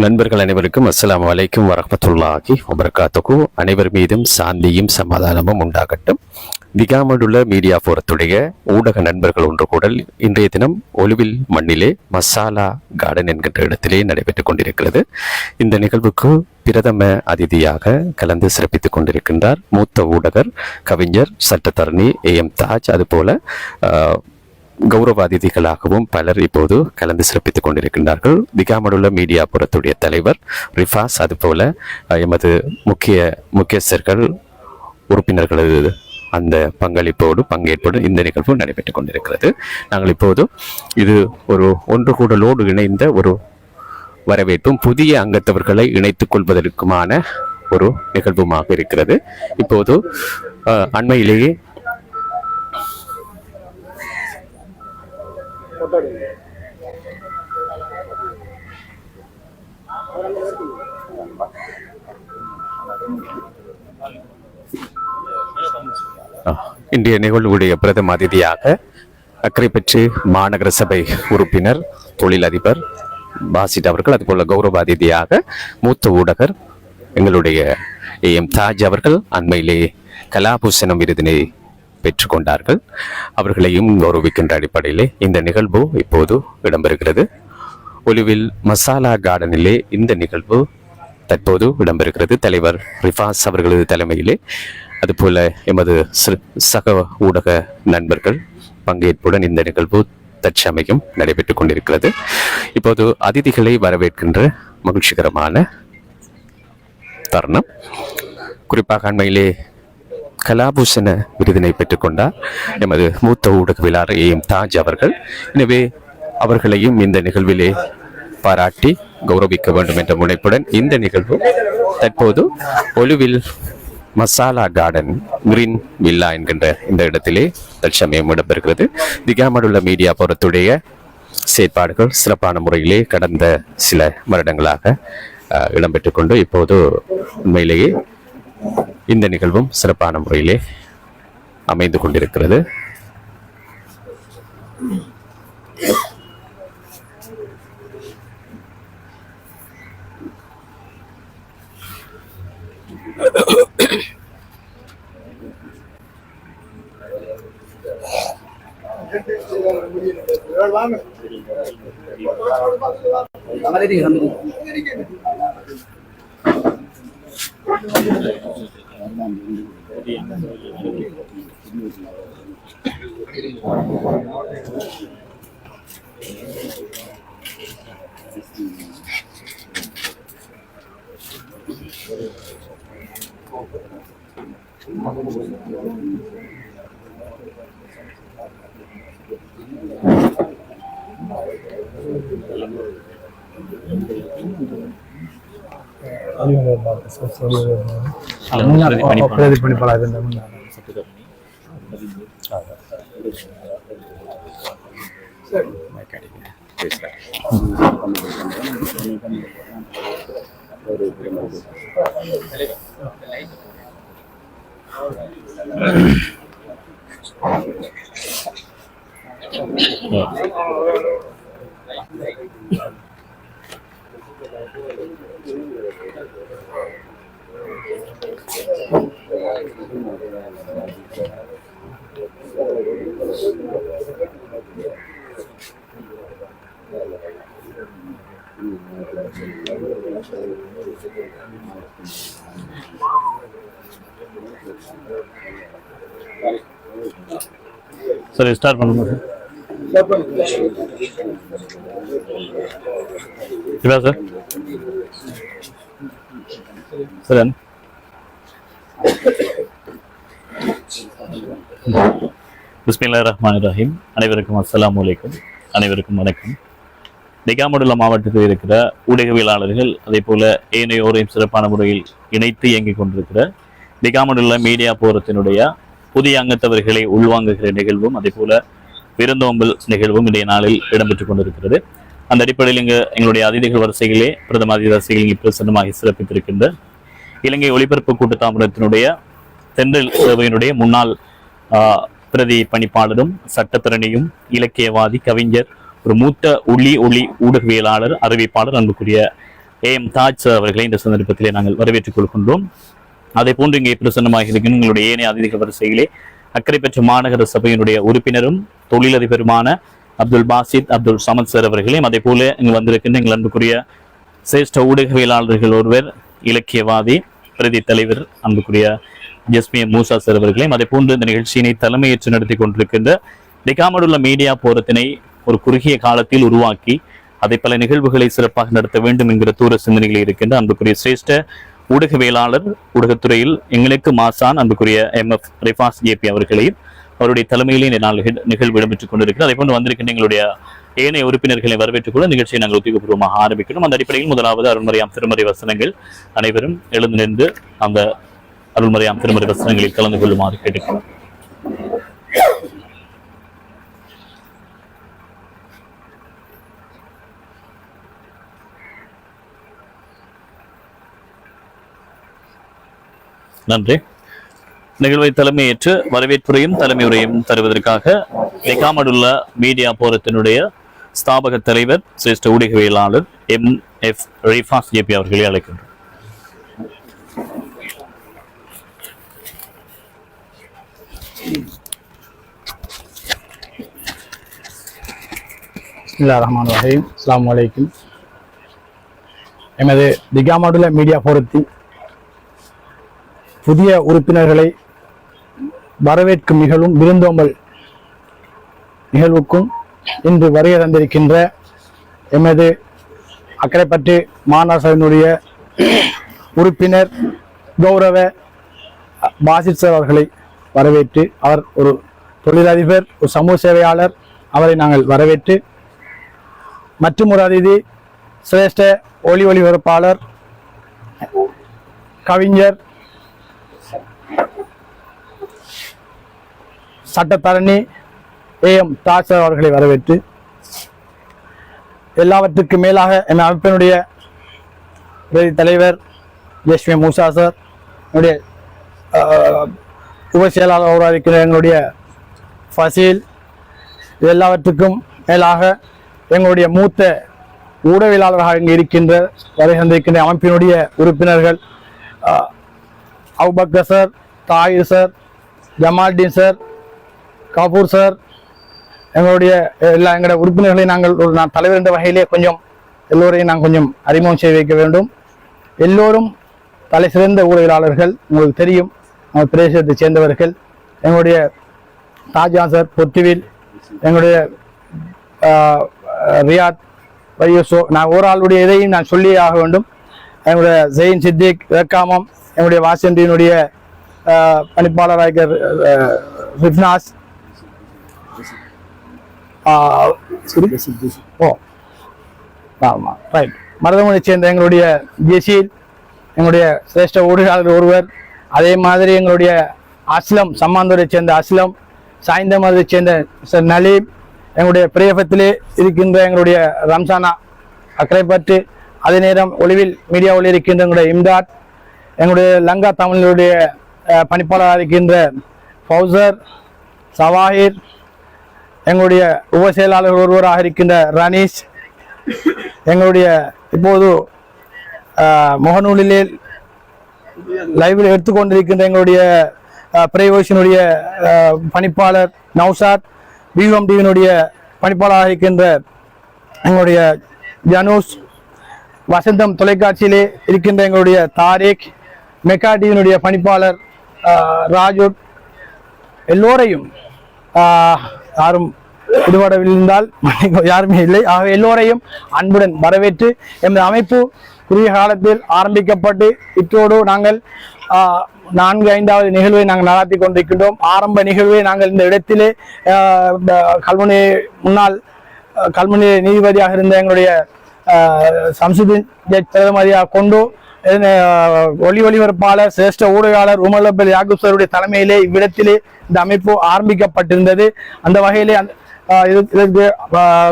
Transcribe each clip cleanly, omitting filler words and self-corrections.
நண்பர்கள் அனைவருக்கும் அஸ்ஸலாமு அலைக்கும் வரஹ்மத்துல்லாஹி வபரகாத்துஹு. அனைவர் மீதும் சாந்தியும் சமாதானமும் உண்டாகட்டும். விகாமடுள்ள மீடியா போரத்துடைய ஊடக நண்பர்கள் ஒன்று கூடல் இன்றைய தினம் ஒலுவில் மண்ணிலே மசாலா கார்டன் என்கின்ற இடத்திலே நடைபெற்றுக் கொண்டிருக்கிறது. இந்த நிகழ்வுக்கு பிரதம அதிதியாக கலந்து சிறப்பித்துக் கொண்டிருக்கின்றார் மூத்த ஊடகர், கவிஞர், சட்டத்தரணி AM தாஜ். அதுபோல கௌரவ அதிதிகளாகவும் பலர் இப்போது கலந்து சிறப்பித்துக் கொண்டிருக்கின்றார்கள். திகாமடுள்ள மீடியா புறத்துடைய தலைவர் ரிஃபாஸ், அதுபோல எமது முக்கியஸ்தர்கள், உறுப்பினர்களது அந்த பங்கேற்போடு இந்த நிகழ்வு நடைபெற்றுக் கொண்டிருக்கிறது. நாங்கள் இப்போது இது ஒரு ஒன்று கூடலோடு இணைந்த ஒரு வரவேற்பும் புதிய அங்கத்தவர்களை இணைத்துக் கொள்வதற்குமான ஒரு நிகழ்வுமாக இருக்கிறது. இப்போது அண்மையிலேயே இன்றைய நிகழ்வுடைய பிரதம அதிதியாக அக்கரைப்பற்று மாநகர சபை உறுப்பினர், தொழிலதிபர் பாசிட் அவர்கள், அதுபோல கௌரவ அதிதியாக மூத்த ஊடகர் எங்களுடைய AM தாஜ் அவர்கள் அண்மையிலே கலாபூஷணம் விருதினை பெற்றுக்கொண்டார்கள். அவர்களையும் கௌரவிக்கின்ற அடிப்படையிலே இந்த நிகழ்வு இப்போது இடம்பெறுகிறது. ஒலுவில் மசாலா கார்டனிலே இந்த நிகழ்வு தற்போது இடம்பெறுகிறது. தலைவர் ரிஃபாஸ் அவர்களது தலைமையிலே, அதுபோல எமது சக ஊடக நண்பர்கள் பங்கேற்புடன் இந்த நிகழ்வு தற்சமயம் நடைபெற்றுக் கொண்டிருக்கிறது. இப்போது அதிதிகளை வரவேற்கின்ற மகிழ்ச்சிகரமான தருணம். குறிப்பாக அண்மையிலே கலாபூஷண விருதினை பெற்றுக்கொண்டார் எமது மூத்த ஊடகவியலாளர் AM தாஜ் அவர்கள். எனவே அவர்களையும் இந்த நிகழ்விலே பாராட்டி கௌரவிக்க வேண்டும் என்ற முனைப்புடன் இந்த நிகழ்வு தற்போது Oluvil masala garden green villa என்கின்ற இந்த இடத்திலே தற்சமயம் இடம்பெறுகிறது. திகாமடுள்ள மீடியா போரத்துடைய செயற்பாடுகள் சிறப்பான முறையிலே கடந்த சில வருடங்களாக இடம்பெற்றுக் கொண்டு இப்போது உண்மையிலேயே இந்த நிகழ்வும் சிறப்பான முறையிலே அமைந்து கொண்டிருக்கிறது. சரி, ஸ்டார்ட் பண்ணுங்க சார். சரி, பிஸ்மில்லாஹிர் ரஹ்மானிர் ரஹீம். அனைவருக்கும் அஸ்ஸலாமு அலைக்கும். அனைவருக்கும் வணக்கம். திகாமடுள்ள மாவட்டத்தில் இருக்கிற ஊடகவியலாளர்கள், அதே போல ஏனையோரையும் சிறப்பான முறையில் இணைத்து இயங்கிக் கொண்டிருக்கிற திகாமடுள்ள மீடியா போரத்தினுடைய புதிய அங்கத்தவர்களை உள்வாங்குகிற நிகழ்வும், அதே போல விருந்தோம்பல் நிகழ்வும் இன்றைய நாளில் இடம்பெற்றுக் கொண்டிருக்கிறது. அந்த அடிப்படையில் எங்களுடைய அதிதிகள் வரிசைகளே பிரதம அதிதி வரிசைகள் இங்கே பிரசன்னமாக சிறப்பித்திருக்கின்ற இலங்கை ஒலிபரப்பு கூட்டுத்தாபனத்தினுடைய தென்றல் சேவையினுடைய முன்னாள் பிரதி பணிப்பாளரும் சட்டத்திறனியும் இலக்கியவாதி கவிஞர் ஒரு மூத்த ஒளி ஊடகவியலாளர் அறிவிப்பாளர் அன்புக்குரிய AM தாஜ் அவர்களை இந்த சந்தர்ப்பத்திலே நாங்கள் வரவேற்றுக் கொள்கின்றோம். அதே போன்று இங்கே பிரசன்னமாக இருக்கின்ற எங்களுடைய ஏனைய அதிதிகள் வரிசையிலே அக்கறை பெற்ற மாநகர சபையினுடைய உறுப்பினரும் தொழிலதிபருமான அப்துல் பாசித் அப்துல் சமத் சார் அவர்களையும் அதே போல இங்கு வந்திருக்கின்ற எங்கள் அன்புக்குரிய சிரேஷ்ட ஊடகவியலாளர்கள் ஒருவர் இலக்கியவாதி பிரதி தலைவர் அன்புக்குரிய ஜஸ்மியன் மூசா சார் அவர்களையும் அதே போன்று இந்த நிகழ்ச்சியினை தலைமையேற்று நடத்தி கொண்டிருக்கின்ற டிகாமடுள்ள மீடியா போரத்தினை ஒரு குறுகிய காலத்தில் உருவாக்கி அதை பல நிகழ்வுகளை சிறப்பாக நடத்த வேண்டும் என்கிற தூர சிந்தனைகளில் இருக்கின்ற அன்புக்குரிய சிரேஷ்ட ஊடகவியலாளர் ஊடகத்துறையில் எங்களுக்கு மாசான் அன்புக்குரிய MF ரிஃபாஸ் JP அவர்களையும் அவருடைய தலைமையிலே நிகழ்வு இடம்பெற்றுக் கொண்டிருக்கிறது. அதே போன்று வந்திருக்கின்ற எங்களுடைய ஏனைய உறுப்பினர்களை வரவேற்றுக் கொள்ள நிகழ்ச்சியை நாங்கள் உத்தியோகபூர்வமாக ஆரம்பிக்கணும். அந்த அடிப்படையில் முதலாவது அருள்மறையாம் திருமறை வசனங்கள் அனைவரும் எழுந்து நின்று அந்த அருள்மறையாம் திருமறை வசனங்களில் கலந்து கொள்ளுமாறு கேட்டுக்கொள்ளும். நன்றி. நிகழ்வை தலைமையேற்று வரவேற்புரையும் தலைமையுரையும் தருவதற்காக டிகாமடுள்ள மீடியா போரத்தினுடைய ஸ்தாபக தலைவர் சிரேஷ்ட ஊடகவியலாளர் MF ரிஃபாஸ் JP அவர்களை அழைக்கின்றோம். பிஸ்மில்லாஹிர் ரஹ்மானிர் ரஹீம். அஸ்ஸலாமு அலைக்கும். எமது டிகாமடுள்ள மீடியா போரத்தின் புதிய உறுப்பினர்களை வரவேற்கும் நிகழ்வும் விருந்தோம்பல் நிகழ்வுக்கும் இன்று வருகை தந்திருக்கின்ற எமது அக்கரைப்பற்று மாநகர சபையினுடைய உறுப்பினர் கௌரவ பாசித் சார் அவர்களை வரவேற்று, அவர் ஒரு தொழிலதிபர், ஒரு சமூக சேவையாளர், அவரை நாங்கள் வரவேற்று, மற்றும் ஒரு அதிதி சிரேஷ்ட ஒளிபரப்பாளர் கவிஞர் சட்டத்தரணி AM தாஜ் அவர்களை வரவேற்று, எல்லாவற்றுக்கும் மேலாக என் அமைப்பினுடைய பிரதி தலைவர் ஜஸ்மியன் மூசா சார், என்னுடைய உப செயலாளராக இருக்கிற எங்களுடைய ஃபசீல், எல்லாவற்றுக்கும் மேலாக எங்களுடைய மூத்த ஊடகவியலாளராக இங்கே இருக்கின்ற வரை சந்திருக்கின்ற அமைப்பினுடைய உறுப்பினர்கள் Abu Bakr sir, Tahir sir, Jamaldeen sir, காபூர் சார், எங்களுடைய எங்களுடைய உறுப்பினர்களை நாங்கள் நான் தலைவர் என்ற வகையிலே கொஞ்சம் எல்லோரையும் நாங்கள் கொஞ்சம் அறிமுகம் செய்து வைக்க வேண்டும். எல்லோரும் தலை சிறந்த ஊடகவியலாளர்கள், உங்களுக்கு தெரியும், நம்ம பிரதேசத்தை சேர்ந்தவர்கள். எங்களுடைய தாஜான் சார் பொத்துவில், எங்களுடைய ரியாத் வையோசோ, நான் ஒரு ஆளுடைய இதையும் நான் சொல்லி ஆக வேண்டும். எங்களுடைய ஜெயின் சித்திக் வேக்காமம், எங்களுடைய வாசந்தியினுடைய பணிப்பாளராக ரிஃப்னாஸ், மருதமனை சேர்ந்த எங்களுடைய ஜெசீல், எங்களுடைய சிரேஷ்ட ஊடகவியலாளர் ஒருவர், அதே மாதிரி எங்களுடைய அஸ்லம் சம்மாந்தூரை சேர்ந்த அஸ்லம், சாய்ந்தமதை சேர்ந்த மிஸ்டர் நலீம், எங்களுடைய பிரேபத்திலே இருக்கின்ற எங்களுடைய ரம்சானா அக்கரைப்பற்று, அதே நேரம் ஒளிவில் மீடியா ஒளி இருக்கின்ற எங்களுடைய இம்தாத், எங்களுடைய லங்கா தமிழுடைய பணிப்பாளராக இருக்கின்ற ஃபௌசர் சவாஹிர், எங்களுடைய உப செயலாளர் ஒருவராக இருக்கின்ற ரனீஷ், எங்களுடைய இப்போது முகநூலிலே லைவில் எடுத்துக்கொண்டிருக்கின்ற எங்களுடைய பிரைவேஷனுடைய பணிப்பாளர் நௌசாத், பிஎம் டிவியினுடைய பணிப்பாளராக இருக்கின்ற எங்களுடைய ஜனூஸ், வசந்தம் தொலைக்காட்சியிலே இருக்கின்ற எங்களுடைய தாரிக், மெக்கா டிவியினுடைய பணிப்பாளர் ராஜுட், எல்லோரையும் யாரும் விடுபடவிருந்தால் யாருமே இல்லை, ஆக எல்லோரையும் அன்புடன் வரவேற்று, எமது அமைப்பு குறுகிய காலத்தில் ஆரம்பிக்கப்பட்டு இத்தோடு நாங்கள் 4-5வது நிகழ்வை நாங்கள் நடாத்தி கொண்டிருக்கின்றோம். ஆரம்ப நிகழ்வை நாங்கள் இந்த இடத்திலே கல்முனை முன்னாள் கல்முனை நீதிபதியாக இருந்த எங்களுடைய சம்சுதீன் ஜட்ஜ் பிரதமதியாக கொண்டு ஒளிபரப்பாளர் சிரேஷ்ட ஊடகவியலாளர் உமர் யாக்கூப் சாருடைய தலைமையிலே இவ்விடத்திலே இந்த அமைப்பு ஆரம்பிக்கப்பட்டிருந்தது. அந்த வகையிலே இதற்கு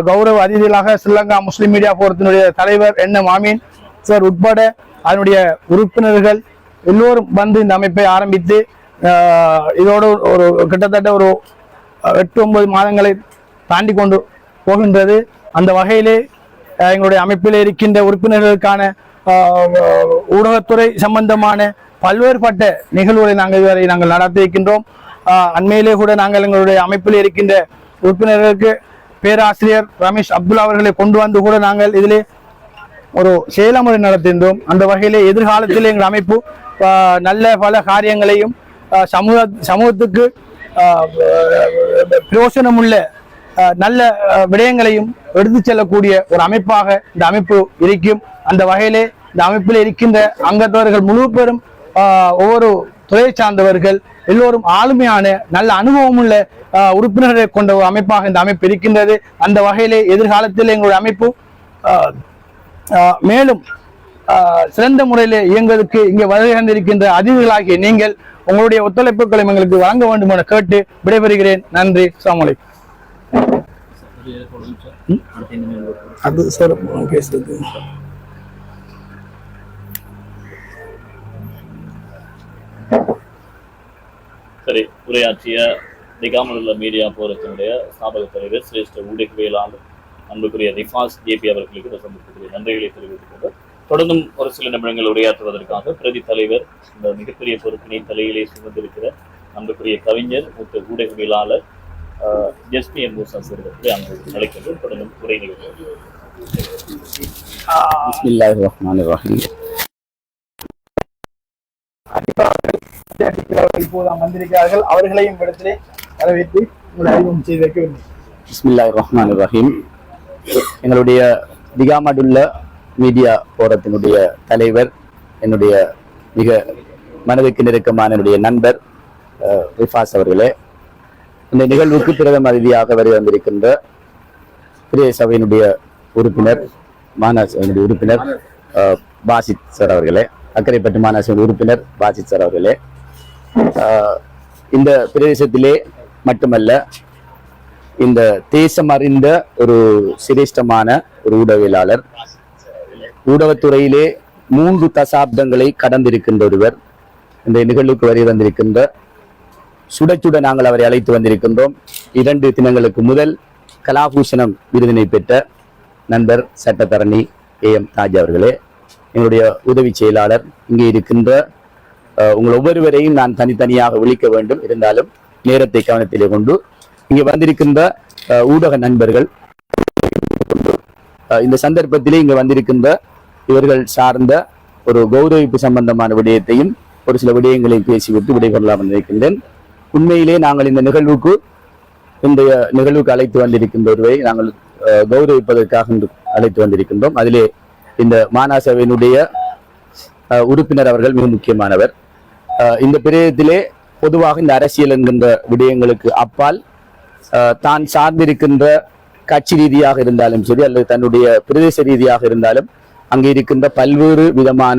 கௌரவ அதிதிகளாக ஸ்ரீலங்கா முஸ்லிம் மீடியா போரத்தினுடைய தலைவர் NM ஆமீன் சார் உட்பட அதனுடைய உறுப்பினர்கள் எல்லோரும் வந்து இந்த அமைப்பை ஆரம்பித்து இதோடு ஒரு கிட்டத்தட்ட ஒரு 8-9 மாதங்களை தாண்டி கொண்டு போகின்றது. அந்த வகையிலே எங்களுடைய அமைப்பில் இருக்கின்ற உறுப்பினர்களுக்கான ஊடகத்துறை சம்பந்தமான பல்வேறுபட்ட நிகழ்வுகளை இதுவரை நாங்கள் நடத்தி இருக்கின்றோம். அண்மையிலே கூட நாங்கள் எங்களுடைய அமைப்பில் இருக்கின்ற உறுப்பினர்களுக்கு பேராசிரியர் ரமேஷ் அப்துல்லா அவர்களை கொண்டு வந்து கூட நாங்கள் இதிலே ஒரு செயலமுறை நடத்தியிருந்தோம். அந்த வகையிலே எதிர்காலத்தில் எங்கள் அமைப்பு நல்ல பல காரியங்களையும் சமூகத்துக்கு பிரயோசனமுள்ள நல்ல விடயங்களையும் எடுத்து செல்லக்கூடிய ஒரு அமைப்பாக இந்த அமைப்பு இருக்கும். அந்த வகையிலே இந்த அமைப்பில் இருக்கின்ற அங்கத்தவர்கள் முழு பேரும் ஒவ்வொரு துறையை சார்ந்தவர்கள் எல்லோரும் ஆளுமையான நல்ல அனுபவம் உள்ள உறுப்பினர்களை கொண்ட ஒரு அமைப்பாக இந்த அமைப்பு இருக்கின்றது. அந்த வகையிலே எதிர்காலத்தில் எங்களுடைய அமைப்பு மேலும் சிறந்த முறையில் இயங்குவதற்கு இங்கே வருகின்ற அதிதிகளாகிய நீங்கள் உங்களுடைய ஒத்துழைப்புகளை எங்களுக்கு வழங்க வேண்டும் என கேட்டு விடைபெறுகிறேன். நன்றி. அஸ்ஸலாமு அலைக்கும். அது சார் பேசுறது சரி. உரையாற்றிய திகாமடுள்ள மீடியா போரத்தினுடைய ஸ்தாபக தலைவர் சிரேஷ்ட ஊடகவியலாளர் அன்புக்குரிய ரிஃபாஸ் ஜேபி அவர்களுக்கு சந்திக்கக்கூடிய நன்றிகளை தெரிவித்துக் கொண்டு தொடர்ந்தும் ஒரு சில நிமிடங்கள் உரையாற்றுவதற்காக பிரதி தலைவர் இந்த மிகப்பெரிய பொறுப்பினை தலையிலே சுமந்திருக்கிற அன்புக்குரிய கவிஞர் மூத்த ஊடகவியலாளர் ஜஸ்மி மூசா அவர்களை அங்கு அழைக்கின்றோம். தொடர்ந்தும் உரை நிகழ்வு. பிஸ்மில்லாஹிர் ரஹ்மானிர் ரஹீம். இப்போது வந்திருக்கிறார்கள். அவர்களையும் இடத்திலே வரவேற்று அறிமுகம் செய்திருக்க வேண்டும். பிஸ்மில்லாஹிர் ரஹ்மானிர் ரஹீம். எங்களுடைய திகாமடுள்ள மீடியா போரத்தினுடைய தலைவர், என்னுடைய மிக மனதுக்கு நெருக்கமான என்னுடைய நண்பர் ரிஃபாஸ் அவர்களே, இந்த நிகழ்வுக்கு பிரதம அதிதியாக வரை வந்திருக்கின்ற பிரிய சபையினுடைய உறுப்பினர் மாநகராட்சி உறுப்பினர் பாசித் சார் அவர்களே, அக்கரைப்பட்டு மாநகராட்சி உறுப்பினர் பாசித் சார் அவர்களே, இந்த பிரதேசத்திலே மட்டுமல்ல இந்த தேசம் அறிந்த ஒரு சிரேஷ்டமான ஒரு ஊடகவியலாளர், ஊடகத்துறையிலே 3 தசாப்தங்களை கடந்திருக்கின்ற ஒருவர், இந்த நிகழ்வுக்கு வரை வந்திருக்கின்ற சுட சுட நாங்கள் அவரை அழைத்து வந்திருக்கின்றோம். 2 தினங்களுக்கு முதல் கலாபூஷணம் விருதினை பெற்ற நண்பர் சட்டத்தரணி AM தாஜ் அவர்களே, எங்களுடைய உதவி செயலாளர், இங்கே இருக்கின்ற உங்கள் ஒவ்வொருவரையும் நான் தனித்தனியாக விழிக்க வேண்டும், இருந்தாலும் நேரத்தை கவனத்திலே கொண்டு இங்கே வந்திருக்கின்ற ஊடக நண்பர்கள், இந்த சந்தர்ப்பத்திலே இங்கே வந்திருக்கின்ற இவர்கள் சார்ந்த ஒரு கௌரவிப்பு சம்பந்தமான விடயத்தையும் ஒரு சில விடயங்களையும் பேசிவிட்டு விடைபெறலாம் என்று நினைக்கின்றேன். உண்மையிலே நாங்கள் இந்த நிகழ்வுக்கு அழைத்து வந்திருக்கின்ற ஒருவரை நாங்கள் கௌரவிப்பதற்காக அழைத்து வந்திருக்கின்றோம். அதிலே இந்த மாநகர சபையினுடைய உறுப்பினர் அவர்கள் மிக முக்கியமானவர். இந்த பிரதேசத்திலே பொதுவாக இந்த அரசியல் என்கின்ற விடயங்களுக்கு அப்பால் தான் சார்ந்திருக்கின்ற கட்சி ரீதியாக இருந்தாலும் சரி அல்லது தன்னுடைய பிரதேச ரீதியாக இருந்தாலும் அங்கே இருக்கின்ற பல்வேறு விதமான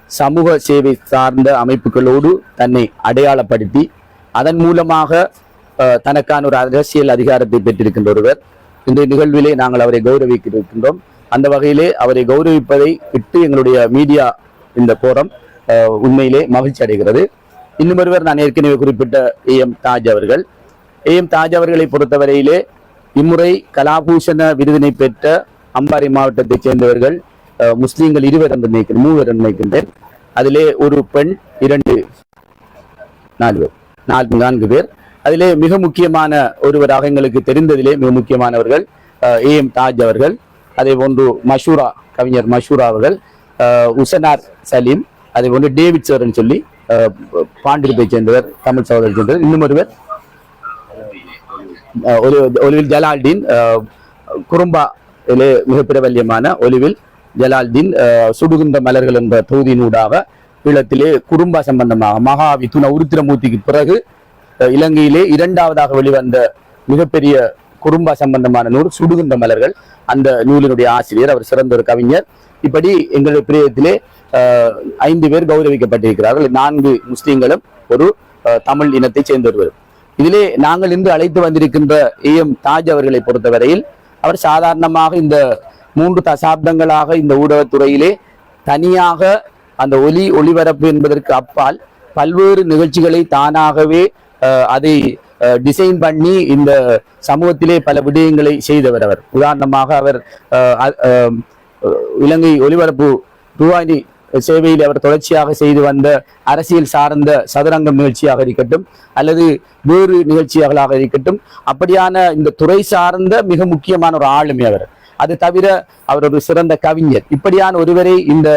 சமூக சேவை சார்ந்த அமைப்புகளோடு தன்னை அடையாளப்படுத்தி அதன் மூலமாக தனக்கான ஒரு அரசியல் அதிகாரத்தை பெற்றிருக்கின்ற ஒருவர். இந்த நிகழ்விலே நாங்கள் அவரை கௌரவிக்க இருக்கின்றோம். அந்த வகையிலே அவரை கௌரவிப்பதை விட்டு எங்களுடைய மீடியா இந்த போரம் உண்மையிலே மகிழ்ச்சி அடைகிறது. இன்னும் ஒருவர் நான் ஏற்கனவே குறிப்பிட்ட AM தாஜ் அவர்கள். AM தாஜ் அவர்களை பொறுத்தவரையிலே இம்முறை கலாபூஷண விருதினை பெற்ற அம்பாறை மாவட்டத்தைச் சேர்ந்தவர்கள் முஸ்லீம்கள் 2 என்று நினைக்கிறேன், 3 என்று நினைக்கின்றேன். அதிலே ஒரு பெண், 4 பேர். அதிலே மிக முக்கியமான ஒருவராக எங்களுக்கு தெரிந்ததிலே மிக முக்கியமானவர்கள் AM தாஜ் அவர்கள், அதே போன்று மஷூரா கவிஞர் மஷூரா அவர்கள், உசனார் சலீம், அதே போன்று டேவிட் சர்ன்னு சொல்லி பாண்டிருப்பை சேர்ந்தவர், தமிழ் சகோதரர் சேர்ந்தவர். இன்னும் ஒருவர் ஒலிவில் ஜலால்டீன், குறும்பா மிக பிரபல்யமான ஒலிவில் ஜலால்டீன் சுடுகின்ற மலர்கள் என்ற தொகுதியினூடாக ஈழத்திலே குறும்பா சம்பந்தமாக மகாவி துண உருத்திரமூர்த்திக்கு பிறகு இலங்கையிலே 2வதாக வெளிவந்த மிகப்பெரிய குறும்பா சம்பந்தமான நூல் சுடுகின்ற மலர்கள். அந்த நூலினுடைய ஆசிரியர், அவர் சிறந்த ஒரு கவிஞர். இப்படி எங்களுடைய பிரியத்திலே 5 பேர் கௌரவிக்கப்பட்டிருக்கிறார்கள். 4 முஸ்லீம்களும் ஒரு தமிழ் இனத்தை சேர்ந்தொருவர். இதிலே நாங்கள் இன்று அழைத்து வந்திருக்கின்ற AM தாஜ் அவர்களை பொறுத்தவரையில் அவர் சாதாரணமாக இந்த 3 தசாப்தங்களாக இந்த ஊடகத்துறையிலே தனியாக அந்த ஒலிபரப்பு என்பதற்கு அப்பால் பல்வேறு நிகழ்ச்சிகளை தானாகவே அதை டிசைன் பண்ணி இந்த சமூகத்திலே பல விடயங்களை செய்தவர் அவர். உதாரணமாக அவர் இலங்கை ஒலிபரப்பு ரூபாய் சேவையில் அவர் தொடர்ச்சியாக செய்து வந்த அரசியல் சார்ந்த சதுரங்கம் நிகழ்ச்சியாக இருக்கட்டும் அல்லது வேறு நிகழ்ச்சிகளாக இருக்கட்டும், அப்படியான இந்த துறை சார்ந்த மிக முக்கியமான ஒரு ஆளுமை அவர். அது தவிர அவர் ஒரு சிறந்த கவிஞர். இப்படியான ஒருவரை இந்த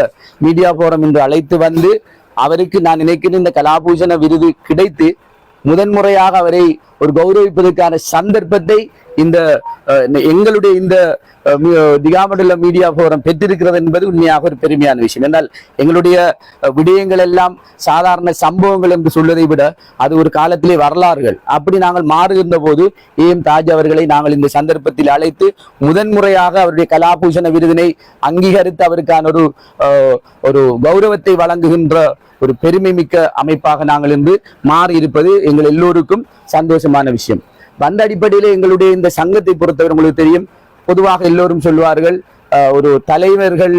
மீடியா போரம் என்று அழைத்து வந்து அவருக்கு நான் நினைக்கிறேன் இந்த கலாபூஷண விருது கிடைத்து முதன்முறையாக அவரை ஒரு கௌரவிப்பதற்கான சந்தர்ப்பத்தை இந்த எங்களுடைய இந்த திகாமடுள்ள மீடியா போரம் பெற்றிருக்கிறது என்பது உண்மையாக ஒரு பெருமையான விஷயம். என்றால் எங்களுடைய விடயங்கள் எல்லாம் சாதாரண சம்பவங்கள் என்று சொல்வதை விட அது ஒரு காலத்திலே வரலாறுகள். அப்படி நாங்கள் மாறுகின்ற போது ஏஎம் தாஜ் அவர்களை நாங்கள் இந்த சந்தர்ப்பத்தில் அழைத்து முதன்முறையாக அவருடைய கலாபூஷண விருதினை அங்கீகரித்து அவருக்கான ஒரு கௌரவத்தை வழங்குகின்ற ஒரு பெருமை மிக்க அமைப்பாக நாங்கள் இன்று மாறி இருப்பது எங்கள் எல்லோருக்கும் சந்தோஷமான விஷயம். அந்த அடிப்படையிலே எங்களுடைய இந்த சங்கத்தை பொறுத்தவரை உங்களுக்கு தெரியும், பொதுவாக எல்லோரும் சொல்வார்கள் ஒரு தலைவர்கள்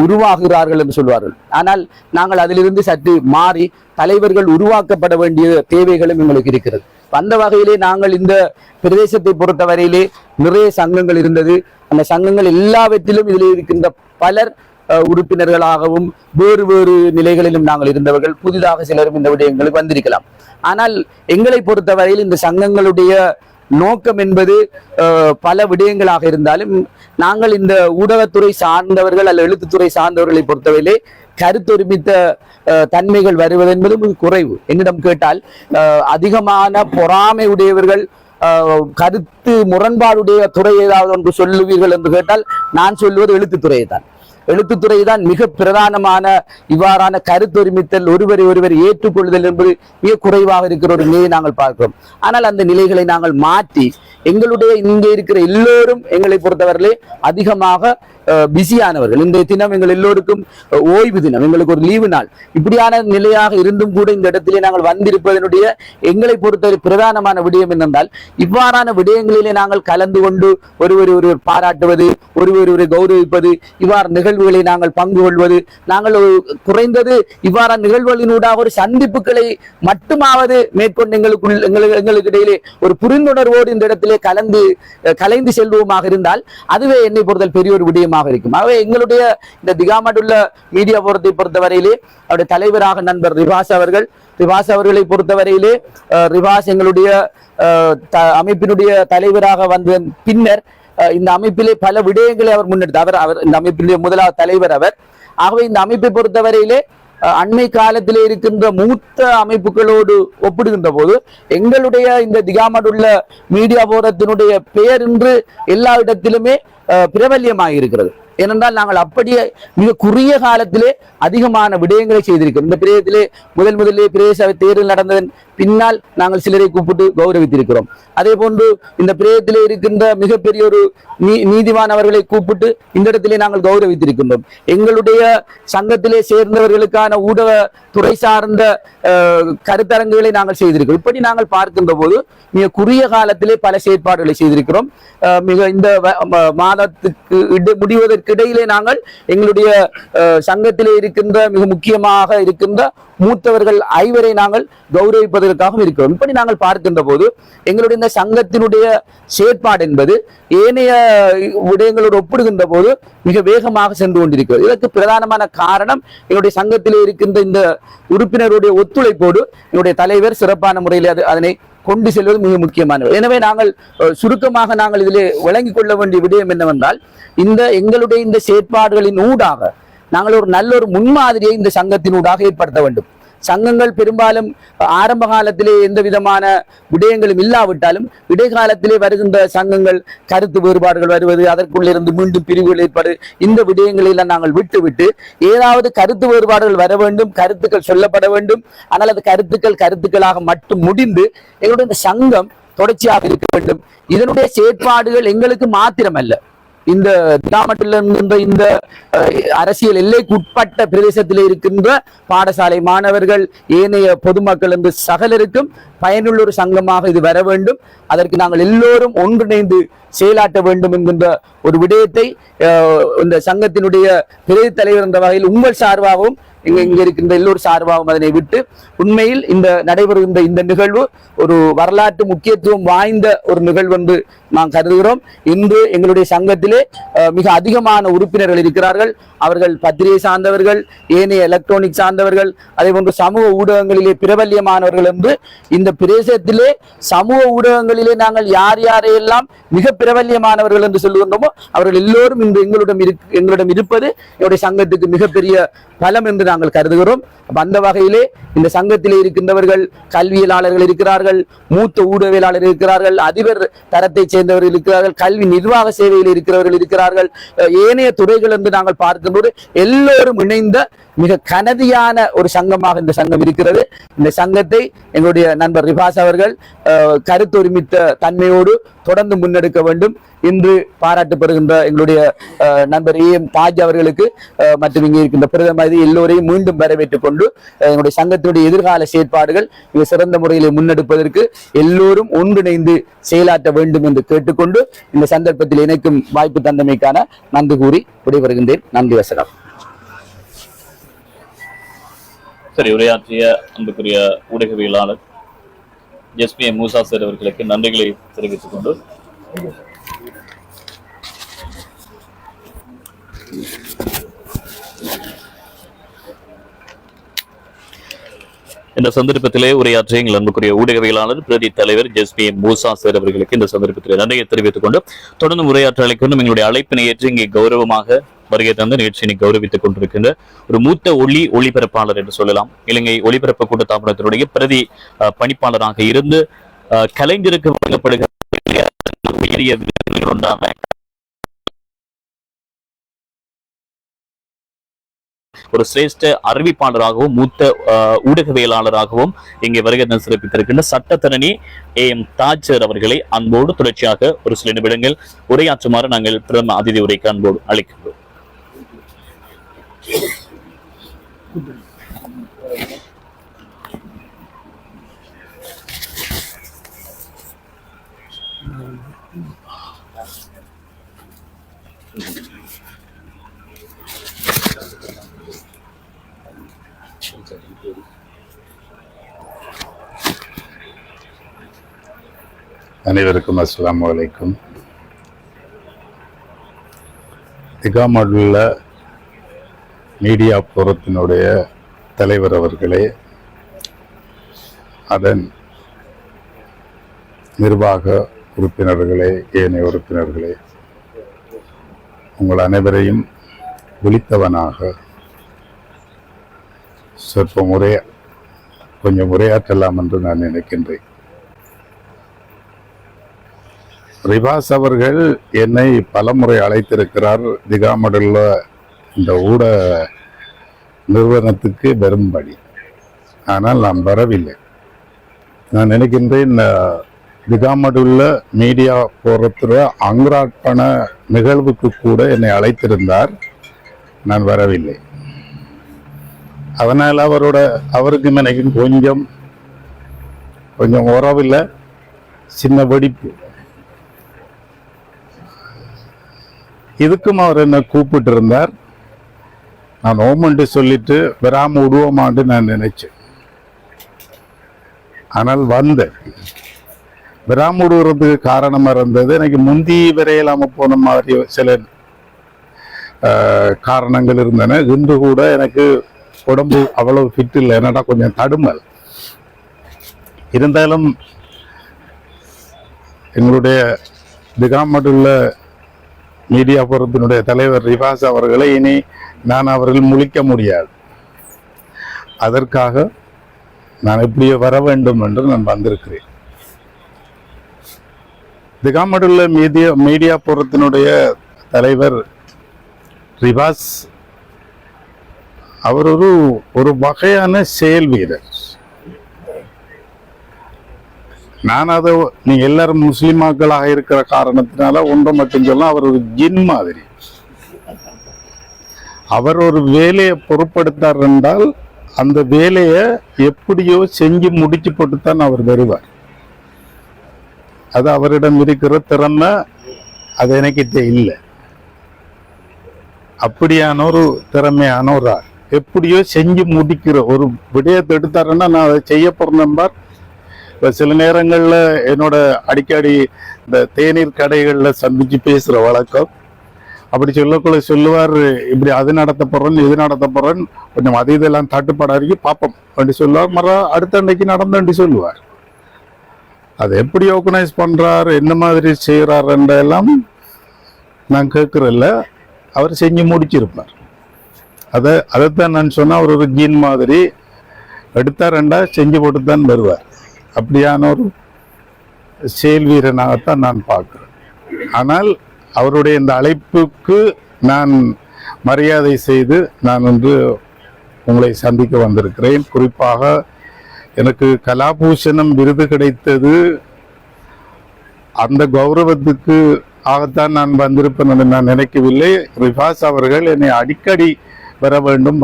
உருவாகிறார்கள் என்று சொல்வார்கள். ஆனால் நாங்கள் அதிலிருந்து சற்று மாறி தலைவர்கள் உருவாக்கப்பட வேண்டிய தேவைகளும் எங்களுக்கு இருக்கிறது. அந்த வகையிலே நாங்கள் இந்த பிரதேசத்தை பொறுத்தவரையிலே நிறைய சங்கங்கள் இருந்தது. அந்த சங்கங்கள் எல்லாவற்றிலும் இதில் இருக்கின்ற பலர் உறுப்பினர்களாகவும் வேறு வேறு நிலைகளிலும் நாங்கள் இருந்தவர்கள். புதிதாக சிலரும் இந்த விடயங்களுக்கு வந்திருக்கலாம். ஆனால் எங்களை பொறுத்தவரையில் இந்த சங்கங்களுடைய நோக்கம் என்பது பல விடயங்களாக இருந்தாலும் நாங்கள் இந்த ஊடகத்துறை சார்ந்தவர்கள் அல்ல எழுத்துத்துறை சார்ந்தவர்களை பொறுத்தவரையிலே கருத்தொருமித்த தன்மைகள் வருவது என்பது குறைவு. என்னிடம் கேட்டால் அதிகமான பொறாமை உடையவர்கள் கருத்து முரண்பாடுடைய துறை ஏதாவது ஒன்று சொல்லுவீர்கள் என்று கேட்டால் நான் சொல்லுவது எழுத்துத்துறையை தான். எழுத்துத்துறை தான் மிக பிரதானமான இவ்வாறான கருத்தொருமித்தல் ஒருவரை ஒருவர் ஏற்றுக்கொள்ளுதல் என்பது மிக குறைவாக இருக்கிற ஒரு நிலையை நாங்கள் பார்க்கிறோம். ஆனால் அந்த நிலைகளை நாங்கள் மாற்றி எங்களுடைய இங்கே இருக்கிற எல்லோரும் எங்களை பொறுத்தவரையிலே அதிகமாக பிஸியானவர்கள். இந்த தினம் எங்கள் எல்லோருக்கும் ஓய்வு தினம், எங்களுக்கு ஒரு லீவு நாள். இப்படியான நிலையாக இருந்தும் கூட இந்த இடத்திலே நாங்கள் வந்திருப்பதனுடைய எங்களை பொறுத்தவரை பிரதானமான விடயம் என்னென்றால் இவ்வாறான விடயங்களிலே நாங்கள் கலந்து கொண்டு ஒருவர் பாராட்டுவது, ஒருவரை கௌரவிப்பது, இவ்வாறு நிகழ்வுகளை நாங்கள் பங்கு கொள்வது, நாங்கள் குறைந்தது இவ்வாறான நிகழ்வுகளினூடாக ஒரு சந்திப்புகளை மட்டுமாவது மேற்கொண்டு எங்களுக்கு இடையிலே ஒரு புரிந்துணர்வோடு இந்த இடத்திலே கலைந்து செல்வோமாக இருந்தால் அதுவே என்னை பொறுத்தல் பெரிய ஒரு விடயமாக இருக்கும். ஆகவே எங்களுடைய இந்த திகாமடுள்ள மீடியா போரத்தை பொறுத்தவரையிலே அவருடைய தலைவராக நண்பர் ரிவாஸ் அவர்களை பொறுத்தவரையிலே ரிவாஸ் எங்களுடைய அமைப்பினுடைய தலைவராக வந்த பின்னர் இந்த அமைப்பிலே பல விடயங்களை அவர் முன்னெடுத்தார். அவர் இந்த அமைப்பினுடைய முதலாவது தலைவர் அவர். ஆகவே இந்த அமைப்பை பொறுத்தவரையிலே அண்மை காலத்திலே இருக்கின்ற மூத்த அமைப்புகளோடு ஒப்பிடுகின்ற போது எங்களுடைய இந்த திகாமடுள்ள மீடியா போரத்தினுடைய பெயர் இன்று எல்லா இடத்திலுமே பிரபல்யமாக இருக்கிறது. ஏனென்றால் நாங்கள் அப்படியே மிக குறுகிய காலத்திலே அதிகமான விடயங்களை செய்திருக்கிறோம். இந்த பிரதேசத்திலே முதலிலே பிரதேச தேர்தல் நடந்ததன் பின்னால் நாங்கள் சிலரை கூப்பிட்டு கௌரவித்திருக்கிறோம். அதே போன்று இந்த பிரதேசத்திலே இருக்கின்ற மிகப்பெரிய ஒரு நீதிவான் அவர்களை கூப்பிட்டு இந்த இடத்திலே நாங்கள் கௌரவித்திருக்கின்றோம். எங்களுடைய சங்கத்திலே சேர்ந்தவர்களுக்கான ஊடக துறை சார்ந்த கருத்தரங்குகளை நாங்கள் செய்திருக்கிறோம். இப்படி நாங்கள் பார்க்கின்ற போது மிக குறுகிய காலத்திலே பல செயற்பாடுகளை செய்திருக்கிறோம். மிக இந்த மாதத்துக்கு முடிவதற்கு இடையிலே நாங்கள் எங்களுடைய சங்கத்திலே இருக்கின்ற மிக முக்கியமாக இருக்கின்ற மூத்தவர்கள் 5 நாங்கள் கௌரவிப்பதற்காகவும் இருக்கிறோம். இப்படி நாங்கள் பார்க்கின்ற போது எங்களுடைய இந்த சங்கத்தினுடைய செயற்பாடு என்பது ஏனைய விடயங்களோடு ஒப்பிடுகின்ற போது மிக வேகமாக சென்று கொண்டிருக்கிறது. இதற்கு பிரதானமான காரணம் எங்களுடைய சங்கத்திலே இருக்கின்ற இந்த உறுப்பினருடைய ஒத்துழைப்போடு என்னுடைய தலைவர் சிறப்பான முறையில் அதனை கொண்டு செல்வது மிக முக்கியமானது. எனவே நாங்கள் சுருக்கமாக நாங்கள் இதிலே வழங்கிக் கொள்ள வேண்டிய விடயம் என்னவென்றால் எங்களுடைய இந்த செயற்பாடுகளின் ஊடாக நாங்கள் ஒரு நல்ல ஒரு முன்மாதிரியை இந்த சங்கத்தினூடாக ஏற்படுத்த வேண்டும். சங்கங்கள் பெரும்பாலும் ஆரம்ப காலத்திலே எந்த விதமான விடயங்களும் இல்லாவிட்டாலும் இடைக்காலத்திலே வருகின்ற சங்கங்கள் கருத்து வேறுபாடுகள் வருவது, அதற்குள்ளிருந்து மீண்டும் பிரிவுகள் ஏற்படு, இந்த விடயங்களை எல்லாம் நாங்கள் விட்டு ஏதாவது கருத்து வேறுபாடுகள் வர வேண்டும், கருத்துக்கள் சொல்லப்பட வேண்டும். ஆனால் அது கருத்துக்களாக மட்டும் முடிந்து எங்களுடைய இந்த சங்கம் தொடர்ச்சியாக இருக்க வேண்டும். இதனுடைய செயற்பாடுகள் எங்களுக்கு மாத்திரமல்ல, இந்த திகாமட்டில் இருக்கின்ற இந்த அரசியல் எல்லைக்குட்பட்ட பிரதேசத்தில் இருக்கின்ற பாடசாலை மாணவர்கள், ஏனைய பொதுமக்கள் என்று சகலருக்கும் பயனுள்ள ஒரு சங்கமாக இது வர வேண்டும். அதற்கு நாங்கள் எல்லோரும் ஒன்றிணைந்து செயலாற்ற வேண்டும் என்கின்ற ஒரு விடயத்தை இந்த சங்கத்தினுடைய பிரதி தலைவர் என்ற வகையில் உங்கள் சார்பாகவும் இங்க இருக்கின்ற எல்லோரும் சார்பாகவும் அதனை விட்டு உண்மையில் இந்த நடைபெறுகின்ற இந்த நிகழ்வு ஒரு வரலாற்று முக்கியத்துவம் வாய்ந்த ஒரு நிகழ்வு என்று நாம் கருதுகிறோம். இன்று எங்களுடைய சங்கத்திலே மிக அதிகமான உறுப்பினர்கள் இருக்கிறார்கள். அவர்கள் பத்திரிகை சார்ந்தவர்கள், ஏனைய எலக்ட்ரானிக் சார்ந்தவர்கள், அதே போன்று சமூக ஊடகங்களிலே பிரபல்யமானவர்கள் என்று இந்த பிரதேசத்திலே சமூக ஊடகங்களிலே நாங்கள் யார் யாரையெல்லாம் மிக பிரபல்யமானவர்கள் என்று சொல்லுகின்றோமோ அவர்கள் எல்லோரும் இன்று எங்களிடம் இருப்பது என்னுடைய சங்கத்துக்கு மிகப்பெரிய பலம் என்று நாங்கள் கருதுகிறோம். அந்த வகையிலே இந்த சங்கத்திலே இருக்கின்றவர்கள் கல்வியலாளர்கள் இருக்கிறார்கள், மூத்த ஊடகவியலாளர் இருக்கிறார்கள், அதிபர் தரத்தை சேர்ந்தவர்கள் இருக்கிறார்கள், கல்வி நிர்வாக சேவையில் இருக்கிறவர்கள் இருக்கிறார்கள், ஏனைய துறைகள் என்று நாங்கள் பார்க்கின்றோம். எல்லோரும் இணைந்த மிக கனதியான ஒரு சங்கமாக இந்த சங்கம் இருக்கிறது. இந்த சங்கத்தை எங்களுடைய நண்பர் ரிபாஸ் அவர்கள் கருத்தொருமித்த தன்மையோடு தொடர்ந்து முன்னெடுக்க வேண்டும். இன்று பாராட்டு பெறுகின்ற எங்களுடைய நண்பர் ஏஎம் பாஜ் அவர்களுக்கு மற்றும் இங்கே இருக்கின்ற பிரதமர் எல்லோரையும் மீண்டும் வரவேற்றுக் கொண்டு எங்களுடைய சங்கத்தினுடைய எதிர்கால செயற்பாடுகள் மிக சிறந்த முறையில் முன்னெடுப்பதற்கு எல்லோரும் ஒன்றிணைந்து செயலாற்ற வேண்டும் என்று கேட்டுக்கொண்டு இந்த சந்தர்ப்பத்தில் இணைக்கும் வாய்ப்பு தந்தமைக்கான நன்றி கூறி விடைபெறுகின்றேன். நன்றி, வசனம். சரி, உரையாற்றிய அன்புக்குரிய ஊடகவியலாளர் எஸ்பிஎம் மூசா சார் அவர்களுக்கு நன்றிகளை தெரிவித்துக் கொண்டு இந்த சந்தர்ப்பத்திலே உரையாற்றிய எங்கள் அன்புக்குரிய ஊடகவியலாளர் பிரதி தலைவர் எஸ்பிஎம் மூசா சார் அவர்களுக்கு இந்த சந்தர்ப்பத்திலே நன்றியை தெரிவித்துக் கொண்டு தொடர்ந்து உரையாற்ற அழைக்கொண்டும் எங்களுடைய அழைப்பினை ஏற்று இங்கே கௌரவமாக வருகை தந்த நிகழ்ச்சியை கௌரவித்துக் கொண்டிருக்கின்ற ஒரு மூத்த ஒளிபரப்பாளர் என்று சொல்லலாம். இலங்கை ஒளிபரப்பு கூட்டத்தாபனத்தினுடைய பிரதி பணிப்பாளராக இருந்து கலைஞருக்கு வழங்கப்படுகிற ஒரு சிரேஷ்ட அறிவிப்பாளராகவும் மூத்த ஊடகவியலாளராகவும் இங்கே வருகை சிறப்பித்திருக்கின்ற சட்டத்தரணி ஏஎம் தாஜர் அவர்களை அன்போடு தொடர்ச்சியாக ஒரு சில நிமிடங்கள் உரையாற்றுமாறு நாங்கள் பிரதம அதிதி உரைக்கு அன்போடு அழைக்கின்றோம். அனைவருக்கும் அஸ்ஸலாமு அலைக்கும். திகாமடுள்ள மீடியா போரத்தினுடைய தலைவர் அவர்களே, அதன் நிர்வாக உறுப்பினர்களே, ஏனைய உறுப்பினர்களே, உங்கள் அனைவரையும் விழித்தவனாக கொஞ்சம் உரையாற்றலாம் என்று நான் நினைக்கின்றேன். ரிபாஸ் அவர்கள் என்னை பலமுறை அழைத்திருக்கிறார் திகாமடுள்ள இந்த ஊடக நிறுவனத்துக்கு வரும்படி. ஆனால் நான் வரவில்லை. நான் நினைக்கின்றேன் திகாமடுள்ள மீடியா போரத்துல அங்கராட்பண நிகழ்வுக்கு கூட என்னை அழைத்திருந்தார். நான் வரவில்லை. அதனால் அவருக்கும் எனக்கும் கொஞ்சம் உறவில்லை, சின்ன வெடிப்பு. இதுக்கும் அவர் என்ன கூப்பிட்டு இருந்தார். நான் ஓமன்ட்டு சொல்லிட்டு வராம விடுவோமான்னு நான் நினைச்சேன். ஆனால் வந்தேன். வராம விடுவதுக்கு காரணமா இருந்தது எனக்கு முந்தி வரையிலாம போன மாதிரி சில காரணங்கள் இருந்தன. இன்று கூட எனக்கு உடம்பு அவ்வளவு ஃபிட் இல்லை, என்னடா கொஞ்சம் தடுமல். இருந்தாலும் எங்களுடைய திகாமடுள்ள மீடியா போரத்தினுடைய தலைவர் ரிபாஸ் அவர்களை இனி நான் அவர்கள் முழிக்க முடியாது. அதற்காக நான் எப்படியோ வர வேண்டும் என்று நான் வந்திருக்கிறேன். திகாமடுள்ள மீடியா போரத்தினுடைய தலைவர் ரிபாஸ் அவர் ஒரு வகையான செயல் வீரர். நான் அதை நீங்க எல்லாரும் முஸ்லிமாக்களாக இருக்கிற காரணத்தினால ஒன்றை மட்டும் சொல்ல, அவர் ஒரு ஜின் மாதிரி. அவர் ஒரு வேலையை பொறுப்படுத்தார் என்றால் அந்த வேலையை எப்படியோ செஞ்சு முடிச்சு போட்டுத்தான் அவர் வருவார். அது அவரிடம் இருக்கிற திறமை, அது எனக்கிட்ட இல்லை. அப்படியான ஒரு திறமையான ஒரு ஆள், எப்படியோ செஞ்சு முடிக்கிற ஒரு விடயத்தை எடுத்தாருன்னா நான் அதை செய்ய போறேன். இப்போ சில நேரங்களில் என்னோட அடிக்கடி இந்த தேநீர் கடைகளில் சந்திச்சு பேசுகிற வழக்கம். அப்படி சொல்லக்குள்ள சொல்லுவார், இப்படி அது நடத்த போறேன் இது நடத்த போறேன், கொஞ்சம் அது இதெல்லாம் தட்டுப்பாடாக்கி பார்ப்போம் அப்படி சொல்லுவார். அடுத்த அன்னைக்கு நடந்தேன்ட்டு சொல்லுவார். அதை எப்படி ஆர்கனைஸ் பண்றாரு, என்ன மாதிரி செய்யறாருன்றெல்லாம் நான் கேட்கறதில்ல, அவர் செஞ்சு முடிச்சிருப்பார். அதைத்தான் நான் சொன்னா, அவர் ஒரு ஜீன் மாதிரி எடுத்தாருண்டா செஞ்சு போட்டு தான் வருவார். அப்படியான ஒரு செயல் வீரனாகத்தான் நான் பார்க்கிறேன். ஆனால் அவருடைய இந்த அழைப்புக்கு நான் மரியாதை செய்து நான் இன்று உங்களை சந்திக்க வந்திருக்கிறேன். குறிப்பாக எனக்கு கலாபூஷணம் விருது கிடைத்தது அந்த கௌரவத்துக்கு ஆகத்தான் நான் வந்திருப்பேன் என்று நான் நினைக்கவில்லை. ரிஃபாஸ் அவர்கள் என்னை அடிக்கடி வர வேண்டும்,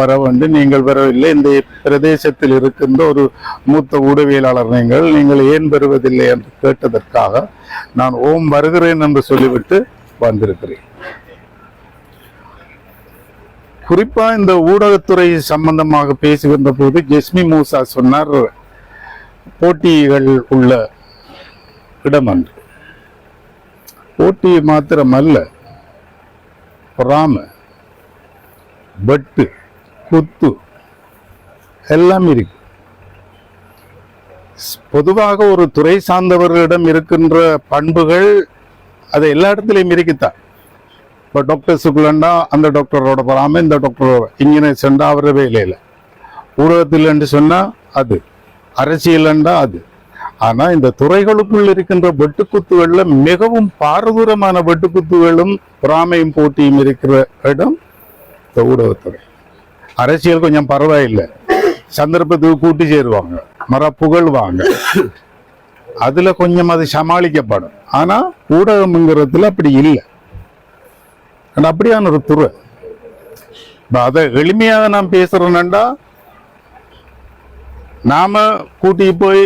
நீங்கள் வரவில்லை. இந்த பிரதேசத்தில் இருக்கின்ற ஒரு மூத்த ஊடகவியலாளர் நீங்கள் ஏன் வருவதில்லை என்று கேட்டதற்காக நான் வருகிறேன் என்று சொல்லிவிட்டு வந்திருக்கிறேன். குறிப்பா இந்த ஊடகத்துறை சம்பந்தமாக பேசுகின்ற போது ஜெஸ்மி மூசா சொன்னார், போட்டிகள் உள்ள இடம் என்று. போட்டி மாத்திரமல்ல, பொறாம, வெட்டு, குத்து எல்லாம் இருக்கு. பொதுவாக ஒரு துறை சார்ந்தவர்களிடம் இருக்கின்ற பண்புகள் அது எல்லா இடத்துலையும் இருக்குத்தான். இப்போ டாக்டர் சுக்குலண்டா அந்த டாக்டரோட பொறாம இந்த டாக்டரோட, இன்ஜினியர் சென்றா அவர வேலையில், ஊடகத்தில் என்று சொன்னா அது, அரசியல்ண்டா அது. ஆனா இந்த துறைகளுக்குள் இருக்கின்ற வெட்டுக்குத்துகள்ல மிகவும் பாரதூரமான வெட்டுக்குத்துகளும் பொறாமையும் போட்டியும் இருக்கிற இடம் இந்த ஊடகத்துறை. அரசியல் கொஞ்சம் பரவாயில்லை, சந்தர்ப்பத்துக்கு கூட்டி சேருவாங்க, புகழ்வாங்க, அதுல கொஞ்சம் அது சமாளிக்கப்படும். ஆனா ஊடகம்ங்கிறதுல அப்படி இல்லை. அப்படியான ஒரு துறை. அதை எளிமையாக நாம் பேசுறோம்னா, நாம கூட்டி போய்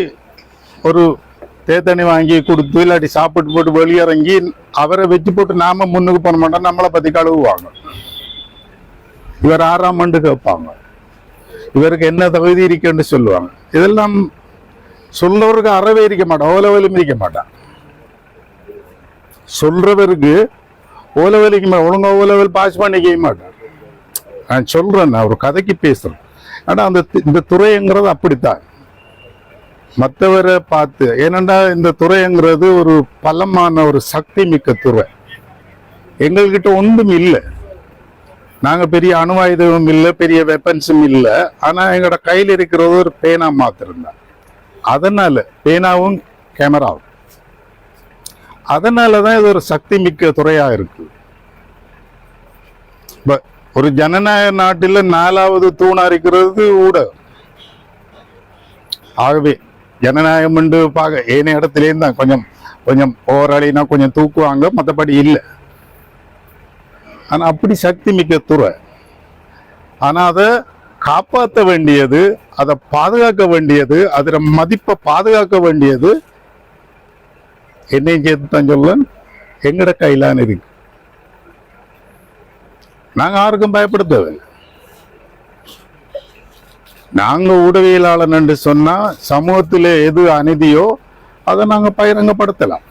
ஒரு தேத்தண்ணி வாங்கி கொடுத்து இல்லாட்டி சாப்பிட்டு போட்டு வெளியிறங்கி அவரை வெற்றி போட்டு நாம முன்னுக்கு போன மாட்டோம், நம்மளை பத்தி கழுவுவாங்க. இவர் 6ஆம் ஆண்டு கேட்பாங்க, இவருக்கு என்ன தகுதி இருக்குன்னு சொல்லுவாங்க. இதெல்லாம் சொல்றவருக்கு அறவே இருக்க மாட்டான், ஓலவலியும் இருக்க மாட்டான். சொல்றவருக்கு ஓலவலிக்கு ஒழுங்கா ஓலவல் பாஸ் பண்ணிக்க மாட்டான். நான் சொல்றேன், நான் ஒரு கதைக்கு பேசுறேன். ஆனா இந்த துறைங்கிறது அப்படித்தான், மற்றவரை பார்த்து. ஏனென்றா இந்த துறைங்கிறது ஒரு பலமான ஒரு சக்தி மிக்க துறை. எங்கள்கிட்ட ஒன்றும் இல்லை, நாங்க பெரிய அணுவாயுதமும் இல்லை, பெரிய வெப்பன்ஸும் இல்லை. ஆனா எங்களோட கையில் இருக்கிறது ஒரு பேனா மாத்திருந்தான். அதனால பேனாவும் கேமராவும், அதனாலதான் இது ஒரு சக்தி மிக்க துறையா இருக்கு. ஒரு ஜனநாயக நாட்டில் 4வது தூணா இருக்கிறது ஊடகம். ஆகவே ஜனநாயகம் என்று பார்க்க ஏனைய இடத்துலேயும் தான் கொஞ்சம் கொஞ்சம் போராளினா கொஞ்சம் தூக்குவாங்க, மற்றபடி இல்லை. ஆனா அப்படி சக்தி மிக்க துறை. ஆனா அதை காப்பாற்ற வேண்டியது, அதை பாதுகாக்க வேண்டியது, அதோட மதிப்பை பாதுகாக்க வேண்டியது என்னையும் சேர்த்து தான் சொல்ல எங்கட கையிலான இருக்கு. நாங்க யாருக்கும் பயப்படுத்தவில்லை. நாங்க ஊடகவியலாளர் என்று சொன்னா சமூகத்தில் எது அநீதியோ அதை நாங்க பகிரங்கப்படுத்தலாம்.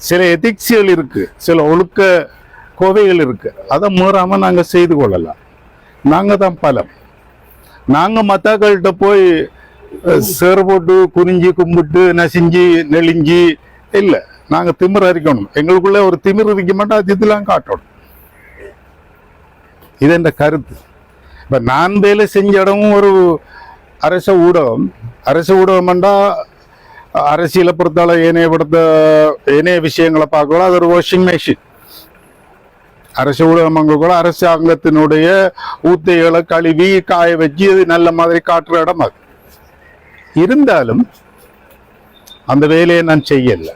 சில எதிக்ஸியல் இருக்கு, சில ஒழுக்க கோவைகள் இருக்கு, அதை மீறாம நாங்க செய்து கொள்ளலாம். நாங்க தான் பலம். நாங்க மத்தாக்கள்கிட்ட போய் சேர் போட்டு குறிஞ்சி கும்பிட்டு நசிஞ்சி நெளிஞ்சி இல்லை. நாங்க திமிர் அறிக்கணும், எங்களுக்குள்ள ஒரு திமிர் இருக்க மாட்டோம், அது இதெல்லாம் காட்டணும். இது என்ற கருத்து. இப்ப நான் வேலை செஞ்ச இடமும் ஒரு அரச ஊடகம். அரச ஊடகம்ண்டா அரசியலை பொறுத்தால ஏனைய விஷயங்களை பார்க்கலாம், அது ஒரு வாஷிங் மெஷின். அரச ஊடகம் அங்க கூட அரசாங்கத்தினுடைய ஊத்தைகளை கழுவி காய வச்சு அது நல்ல மாதிரி காட்டுற இடம் அது. இருந்தாலும் அந்த வேலையை நான் செய்யல.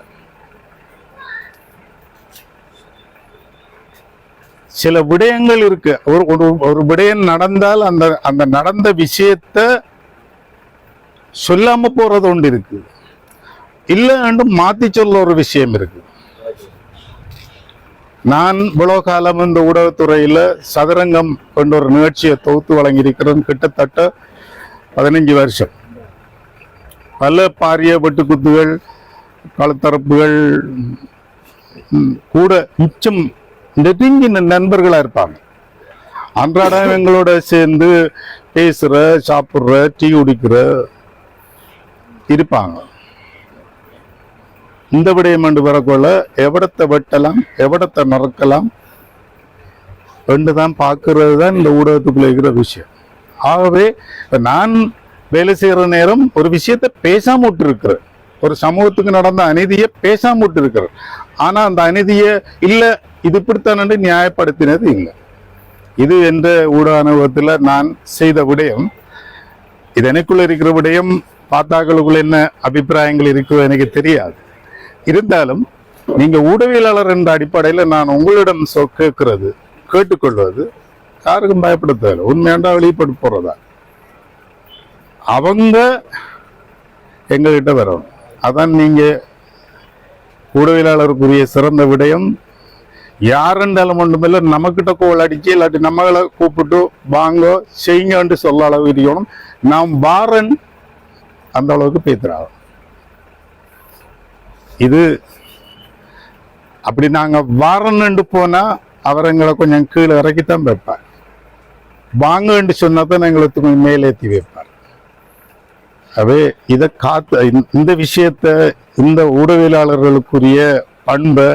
சில விடயங்கள் இருக்கு. ஒரு விடயம் நடந்தால் அந்த நடந்த விஷயத்த சொல்லாம போறது ஒன்று இருக்கு, இல்ல மாத்தி சொல்ல ஒரு விஷயம் இருக்கு. நான் இவ்வளவு காலம் இந்த ஊடகத்துறையில சதுரங்கம் கொண்ட ஒரு நிகழ்ச்சியை தொகுத்து வழங்கியிருக்கிறேன். கிட்டத்தட்ட 15 வருஷம். பல பாரிய வெட்டுக்குத்துகள், களத்தரப்புகள் கூட மிச்சம் நெருங்கின நண்பர்களா இருப்பாங்க. அன்றாடம் எங்களோட சேர்ந்து பேசுற, சாப்பிடுற, டீ குடிக்கிற இருப்பாங்க. இந்த விடயம் என்று வரக்குள்ள எவ்வளத்தை வெட்டலாம், எவ்வளத்தை நறுக்கலாம் என்றுதான் பார்க்கறது தான் இந்த ஊடகத்துக்குள்ள இருக்கிற விஷயம். ஆகவே நான் வேலை செய்யற நேரம் ஒரு விஷயத்தை பேசாம விட்டு இருக்கிறேன். ஒரு சமூகத்துக்கு நடந்த அநீதியை பேசாம விட்டு இருக்கிறேன். ஆனா அந்த அநீதியை இல்ல இது இப்படித்தான் நியாயப்படுத்தினது இல்லை. இது என்ற ஊடக அனுபவத்துல நான் செய்த விடயம். இது எனக்குள்ள இருக்கிற விடயம் பார்த்தாக்களுக்குள்ள என்ன அபிப்பிராயங்கள் இருக்கோ எனக்கு தெரியாது. இருந்தாலும் நீங்க ஊடகவியலாளர் என்ற அடிப்படையில் நான் உங்களிடம் கேட்கிறது, கேட்டுக்கொள்வது யாருக்கும் பயப்பட தேவை. உண்மையாண்டா வெளிப்பட்டு போறதா அவங்க எங்ககிட்ட வரணும். அதான் நீங்க ஊடகவியலாளருக்குரிய சிறந்த விடயம். யாருண்டாலும் ஒன்றுமில்ல, நம்மக்கிட்ட கோல் அடிச்சு இல்லாட்டி நம்மளை கூப்பிட்டு வாங்க செய்யுங்கன்னு சொல்ல அளவு இருக்கணும். நாம் வாரன் அந்த அளவுக்கு பேசுறாங்க. இது அப்படி நாங்க வாரன்னு போனா அவர் எங்களை கொஞ்சம் கீழே இறக்கித்தான் வைப்பார். வாங்கன்னு சொன்னாதான் எங்களுக்கு கொஞ்சம் மேலேற்றி வைப்பார். அவே இதை இந்த விஷயத்த, இந்த ஊடகவியலாளர்களுக்குரிய பண்பை,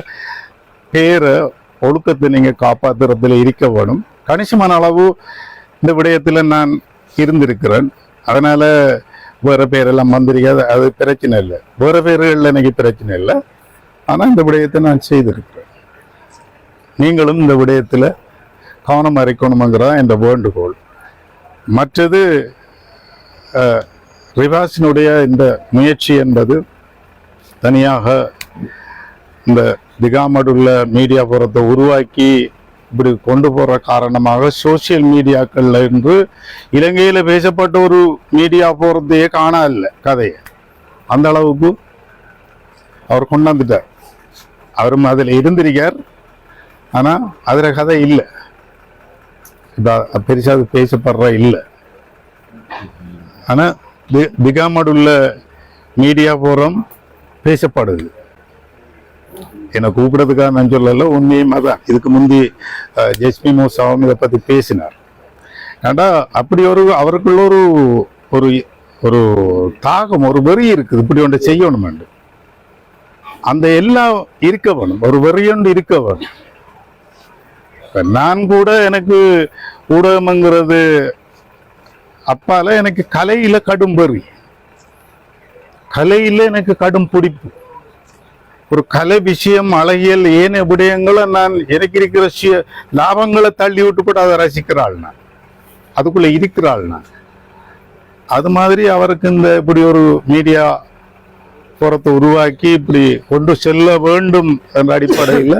பேரை, ஒழுக்கத்தை நீங்க காப்பாத்துறதுல இருக்க வேணும். கணிசமான அளவு இந்த விடயத்துல நான் இருந்திருக்கிறேன். அதனால வேற பேரெல்லாம் வந்திருக்காது, அது பிரச்சனை இல்லை. வேற பேர்கள் எனக்கு பிரச்சனை இல்லை. ஆனா இந்த விடயத்தை நான் செய்திருக்கிறேன். நீங்களும் இந்த விடயத்துல கவனம் அறிக்கணுங்கிறதா என்ற வேண்டுகோள். மற்றது ரிவாஸினுடைய இந்த முயற்சி என்பது தனியாக இந்த திகாமடுள்ள மீடியா புறத்தை உருவாக்கி இப்படி கொண்டு போற காரணமாக சோசியல் மீடியாக்கள்ல இன்று இலங்கையில பேசப்பட்ட ஒரு மீடியா போறதையே காணல கதையை. அந்த அளவுக்கு அவர் கொண்டாந்துட்டார். அவரும் அதில் இருந்திருக்கார். ஆனா அதுல கதை இல்லை, பெருசா அது பேசப்படுற இல்லை. ஆனா திகாமடுள்ள மீடியா போறம் பேசப்படுது. என்னை கூப்பிடுறதுக்காக நான் சொல்லல, உண்மையும் அதான். இதுக்கு முந்தி ஜெஸ்மி மூசாவும் இதை பத்தி பேசினார். ஏண்டா அப்படி அவருக்குள்ள ஒரு ஒரு தாகம், ஒரு வெறி இருக்குது, இப்படி ஒன்றை செய்யணும். அந்த எல்லாம் இருக்க வேணும், ஒரு வெறியொன்று இருக்க வேணும். நான் கூட எனக்கு ஊடகம்ங்கிறது அப்பால எனக்கு கலையில கடும் வெறி, கலையில எனக்கு கடும் பிடிப்பு. ஒரு கலை விஷயம், அழகியல், ஏன விடயங்களை நான் எனக்கு இருக்கிற லாபங்களை தள்ளி விட்டு கூட அதை ரசிக்கிறாள். நான் அதுக்குள்ள இருக்கிறாள். நான் அது மாதிரி அவருக்கு இந்த இப்படி ஒரு மீடியா புறத்தை உருவாக்கி இப்படி கொண்டு செல்ல வேண்டும் என்ற அடிப்படையில்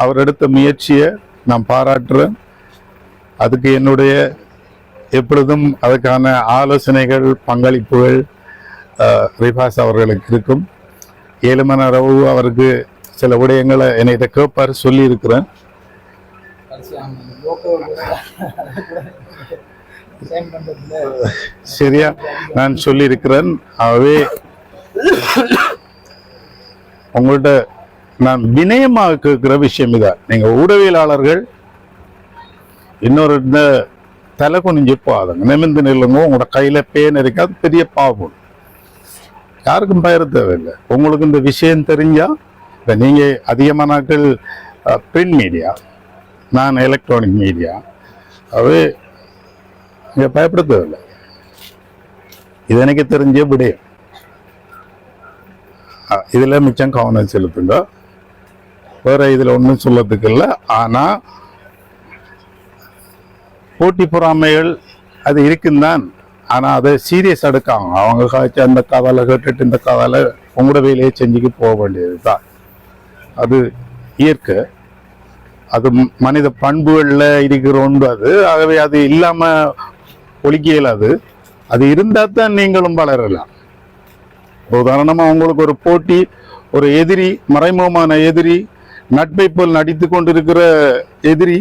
அவர் எடுத்த முயற்சியை நான் பாராட்டுறேன். அதுக்கு என்னுடைய எப்பொழுதும் அதுக்கான ஆலோசனைகள், பங்களிப்புகள் ரிபாஸ் அவர்களுக்கு இருக்கும். 7 மணி ரவு அவருக்கு சில விடயங்களை என்னை கேட்பார், சொல்லி இருக்கிறேன். சரியா நான் சொல்லி இருக்கிறேன். ஆகவே உங்கள்கிட்ட நான் வினயமாக கேட்கிற விஷயம் இதான். நீங்க ஊடகவியலாளர்கள் இன்னொரு தலை குனிஞ்சு போகாதுங்க, நிமிர்ந்து நில்லுங்க. உங்களோட கையில பேன் இருக்காது, பெரிய பாவம். யாருக்கும் பயிர தேவையில்லை. உங்களுக்கு இந்த விஷயம் தெரிஞ்சா, இப்போ நீங்க அதிகமான நாட்கள் பிரிண்ட் மீடியா, நான் எலக்ட்ரானிக் மீடியா, அவே நீங்க பயப்பட தேவையில்லை. இது எனக்கு தெரிஞ்ச விடயம். இதுல மிச்சம் கவனம் செலுத்துங்க. வேற இதுல ஒன்றும் சொல்லத்துக்கு இல்லை. ஆனா போட்டி பொறாமைகள் அது இருக்குந்தான். ஆனா அதை சீரியஸ் எடுக்காங்க. அவங்க காய்ச்சி அந்த கவலை கேட்டுட்டு இந்த கவலை உங்களோட வேலையை செஞ்சுக்கு போக வேண்டியதுதான். அது இயற்கை, அது மனித பண்புகள்ல இருக்கிற ஒன்று அது. ஆகவே அது இல்லாம ஒழிக்க இயலாது. அது இருந்தா தான் நீங்களும் வளரலாம். உதாரணமா உங்களுக்கு ஒரு போட்டி, ஒரு எதிரி, மறைமுகமான எதிரி, நட்பை போல் நடித்து கொண்டிருக்கிற எதிரி.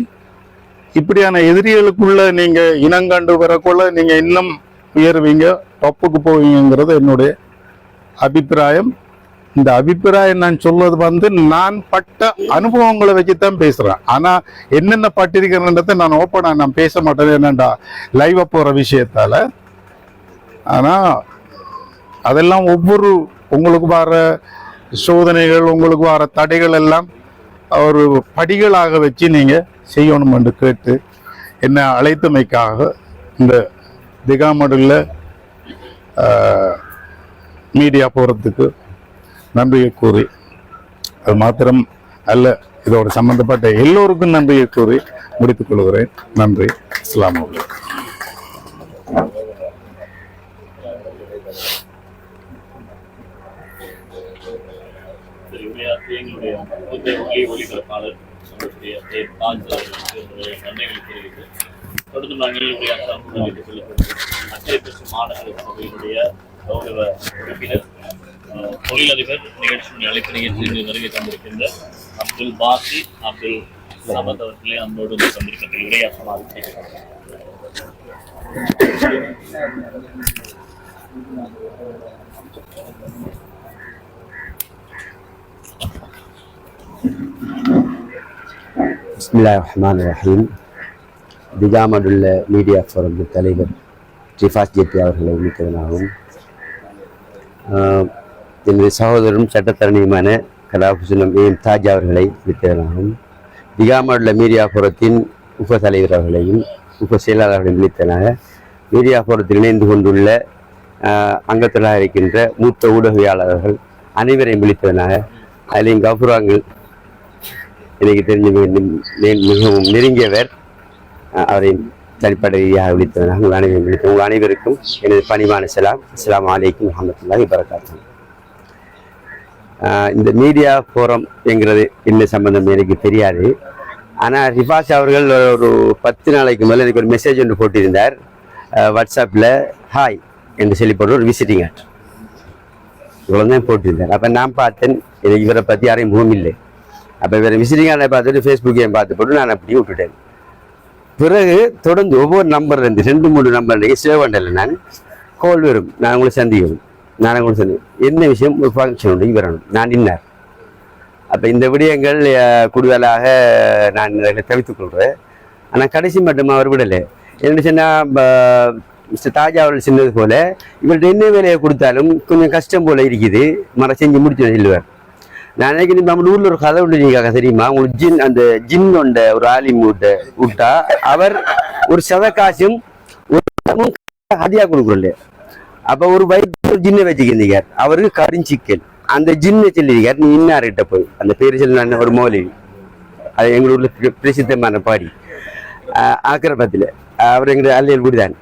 இப்படியான எதிரிகளுக்குள்ள நீங்க இனங்கண்டு வரக்குள்ள நீங்க இன்னும் உயர்வீங்க, டொப்புக்கு போவீங்கிறது என்னுடைய அபிப்பிராயம். இந்த அபிப்பிராயம் நான் சொல்வது நான் பட்ட அனுபவங்களை வச்சுதான் பேசுறேன். ஆனா என்னென்ன பட்டிருக்கிறேன்றதை நான் ஓப்பனா நான் பேச மாட்டேன், என்னண்டா லைவா போற விஷயத்தால. ஆனா அதெல்லாம் ஒவ்வொரு உங்களுக்கு வர சோதனைகள், உங்களுக்கு வர தடைகள் எல்லாம் ஒரு படிகளாக வச்சு நீங்க செய்யணும் என்று கேட்டு என்னை அழைத்தமைக்காக இந்த திகாமடுல மீடியா போறதுக்கு நன்றியை கூறி, அது மாத்திரம் அல்ல, இதோட சம்பந்தப்பட்ட எல்லோருக்கும் நன்றியை கூறி முடித்துக் கொள்கிறேன். நன்றி. அஸ்ஸலாமு அலைக்கும். எங்களுடைய ஒளிபரப்பாளர் நன்மைகளை தெரிவித்து தொடர்ந்து நாங்கள் அக்கறை பேசும் மாநகர சபையினுடைய கௌரவ உறுப்பினர் தொழிலதிபர் நிகழ்ச்சியினுடைய அழைப்பு நிகழ்ச்சியில் வருகை தந்திருக்கின்ற அப்துல் பாசி அப்துல் சமத் அவர்களே அன்போடு சந்திருக்கத்தில் உரையாற்றமாக கேட்கிறார். பிஸ்மில்லாஹிர்ரஹ்மானிர்ரஹீம். திகாமடுள்ள மீடியா ஃபோரம் தலைவர் ரிஃபாஸ் ஜெட்டி அவர்களை உள்ளிட்டவனாகவும் என்னுடைய சகோதரரும் சட்டத்தரணியுமான கலாபுசனம் ஏம் தாஜ் அவர்களை உள்ளிட்டவனாகவும் திகாமடுள்ள மீடியா ஃபோரத்தின் உப தலைவர் அவர்களையும் உப செயலாளர்களையும் உள்ளிட்டவனாக மீடியா ஃபோரத்தில் இணைந்து கொண்டுள்ள அங்கத்தலாக இருக்கின்ற மூத்த ஊடகவியாளர்கள் அனைவரையும் விழித்தவனாக அதிலையும் கௌரவங்கள் எனக்கு தெரிஞ்ச மிகவும் நெருங்கியவர், அவரை தனிப்பட்ட ரீதியாக விழித்தவனாக உங்கள் அனைவரும் விழித்த உங்கள் அனைவருக்கும் எனது பணிவான சலாம். அஸ்ஸலாமு அலைக்கும் வரஹ்மத்துல்லாஹி வபரகாத்துஹு. இந்த மீடியா ஃபோரம் என்கிறது என்ன சம்பந்தம் எனக்கு தெரியாது. ஆனால் ரிஃபாஸ் அவர்கள் ஒரு 10 நாளைக்கு மேலே எனக்கு ஒரு மெசேஜ் ஒன்று போட்டிருந்தார் வாட்ஸ்அப்பில். ஹாய் என்று சொல்லி போட்டு ஒரு விசிட்டிங் ஆட் இவ்வளோ தான் போட்டிருந்தார். அப்போ நான் பார்த்தேன், எனக்கு இவரை பற்றி யாரையும் முகம் இல்லை. அப்போ வேறு விசிட்டிங்கான பார்த்துட்டு ஃபேஸ்புக்கையும் பார்த்து போட்டு நான் அப்படியே விட்டுட்டேன். பிறகு தொடர்ந்து ஒவ்வொரு நம்பர்லேருந்து 2-3 நம்பர் சேவ் பண்ணல. நான் கால் வரும், நான் உங்களை சந்திக்கணும், நான் உங்களை என்ன விஷயம், ஒரு ஃபங்க்ஷன் உண்டு வரணும், நான் நின்னார். அப்போ இந்த விடயங்கள் கூடுதலாக நான் தவித்துக் கொள்கிறேன். ஆனால் கடைசி மட்டும் அவர் விடலை. என்ன சொன்னால் மிஸ்டர் தாஜா அவர்கள் சொன்னது போல் இவர்கிட்ட என்ன வேலையை கொடுத்தாலும் கொஞ்சம் கஷ்டம் போல் இருக்குது, செஞ்சு முடிச்சு சொல்லுவார். நான் நினைக்கிறேன் நம்ம ஊரில் ஒரு கதை உண்டு, நீங்க தெரியுமா உங்களுக்கு, அந்த ஜின் கொண்ட ஒரு ஆலிம் விட்டா அவர் ஒரு சதக்காசும் ஒரு ஹதியா கொடுக்குறல. அப்போ ஒரு வயிற்று ஒரு ஜின்னை வச்சுக்கிறீங்க, அவருக்கு கரிஞ்சிக்கல். அந்த ஜின்னை சொல்லியிருக்கார், நீ இன்னார்கிட்ட போய் அந்த பேர் சொல்ல ஒரு மௌலவி, அது எங்கள் ஊரில் பிரசித்தமான பாடி ஆக்கிரபத்தில், அவர் எங்களுடைய அல்லியல் குடிதான்.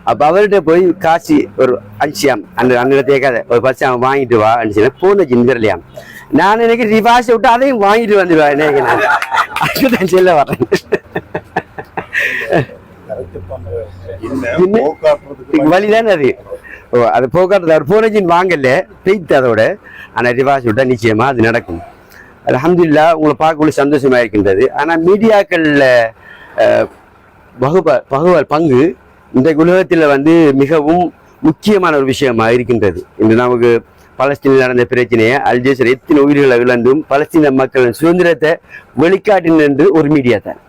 அப்போ அவர்கிட்ட போய் காசி ஒரு 5 அந்த தேக்காத ஒரு 10 வாங்கிட்டு வா அனுப்பிச்சுன்னா போன ஜின் வரலையாம். நான் எனக்கு ரிவாஸ் விட்டு அதையும் வாங்கிட்டு வந்துடுவேன். எனக்கு நான் அதுதான் சொல்ல வரேன். வழிதானே அது. அது போக்குவரத்து அவர் போன ஜின் வாங்கல பெய்த்து அதோட. ஆனால் ரிவாஸ் விட்டா நிச்சயமா அது நடக்கும். அல்ஹம்துலில்லாஹ் உங்களை பார்க்கக்கூடிய சந்தோஷமா இருக்கின்றது. ஆனால் மீடியாக்களில் பகுவல் பங்கு இந்த உலகத்தில் மிகவும் முக்கியமான ஒரு விஷயமா இருக்கின்றது. இன்று நமக்கு பலஸ்தீனில் நடந்த பிரச்சனையை அல்ஜசீரா எத்தனை உயிர்களை இழந்தும் பலஸ்தீன மக்களின் சுதந்திரத்தை வெளிக்காட்டின என்று ஒரு மீடியா தான்.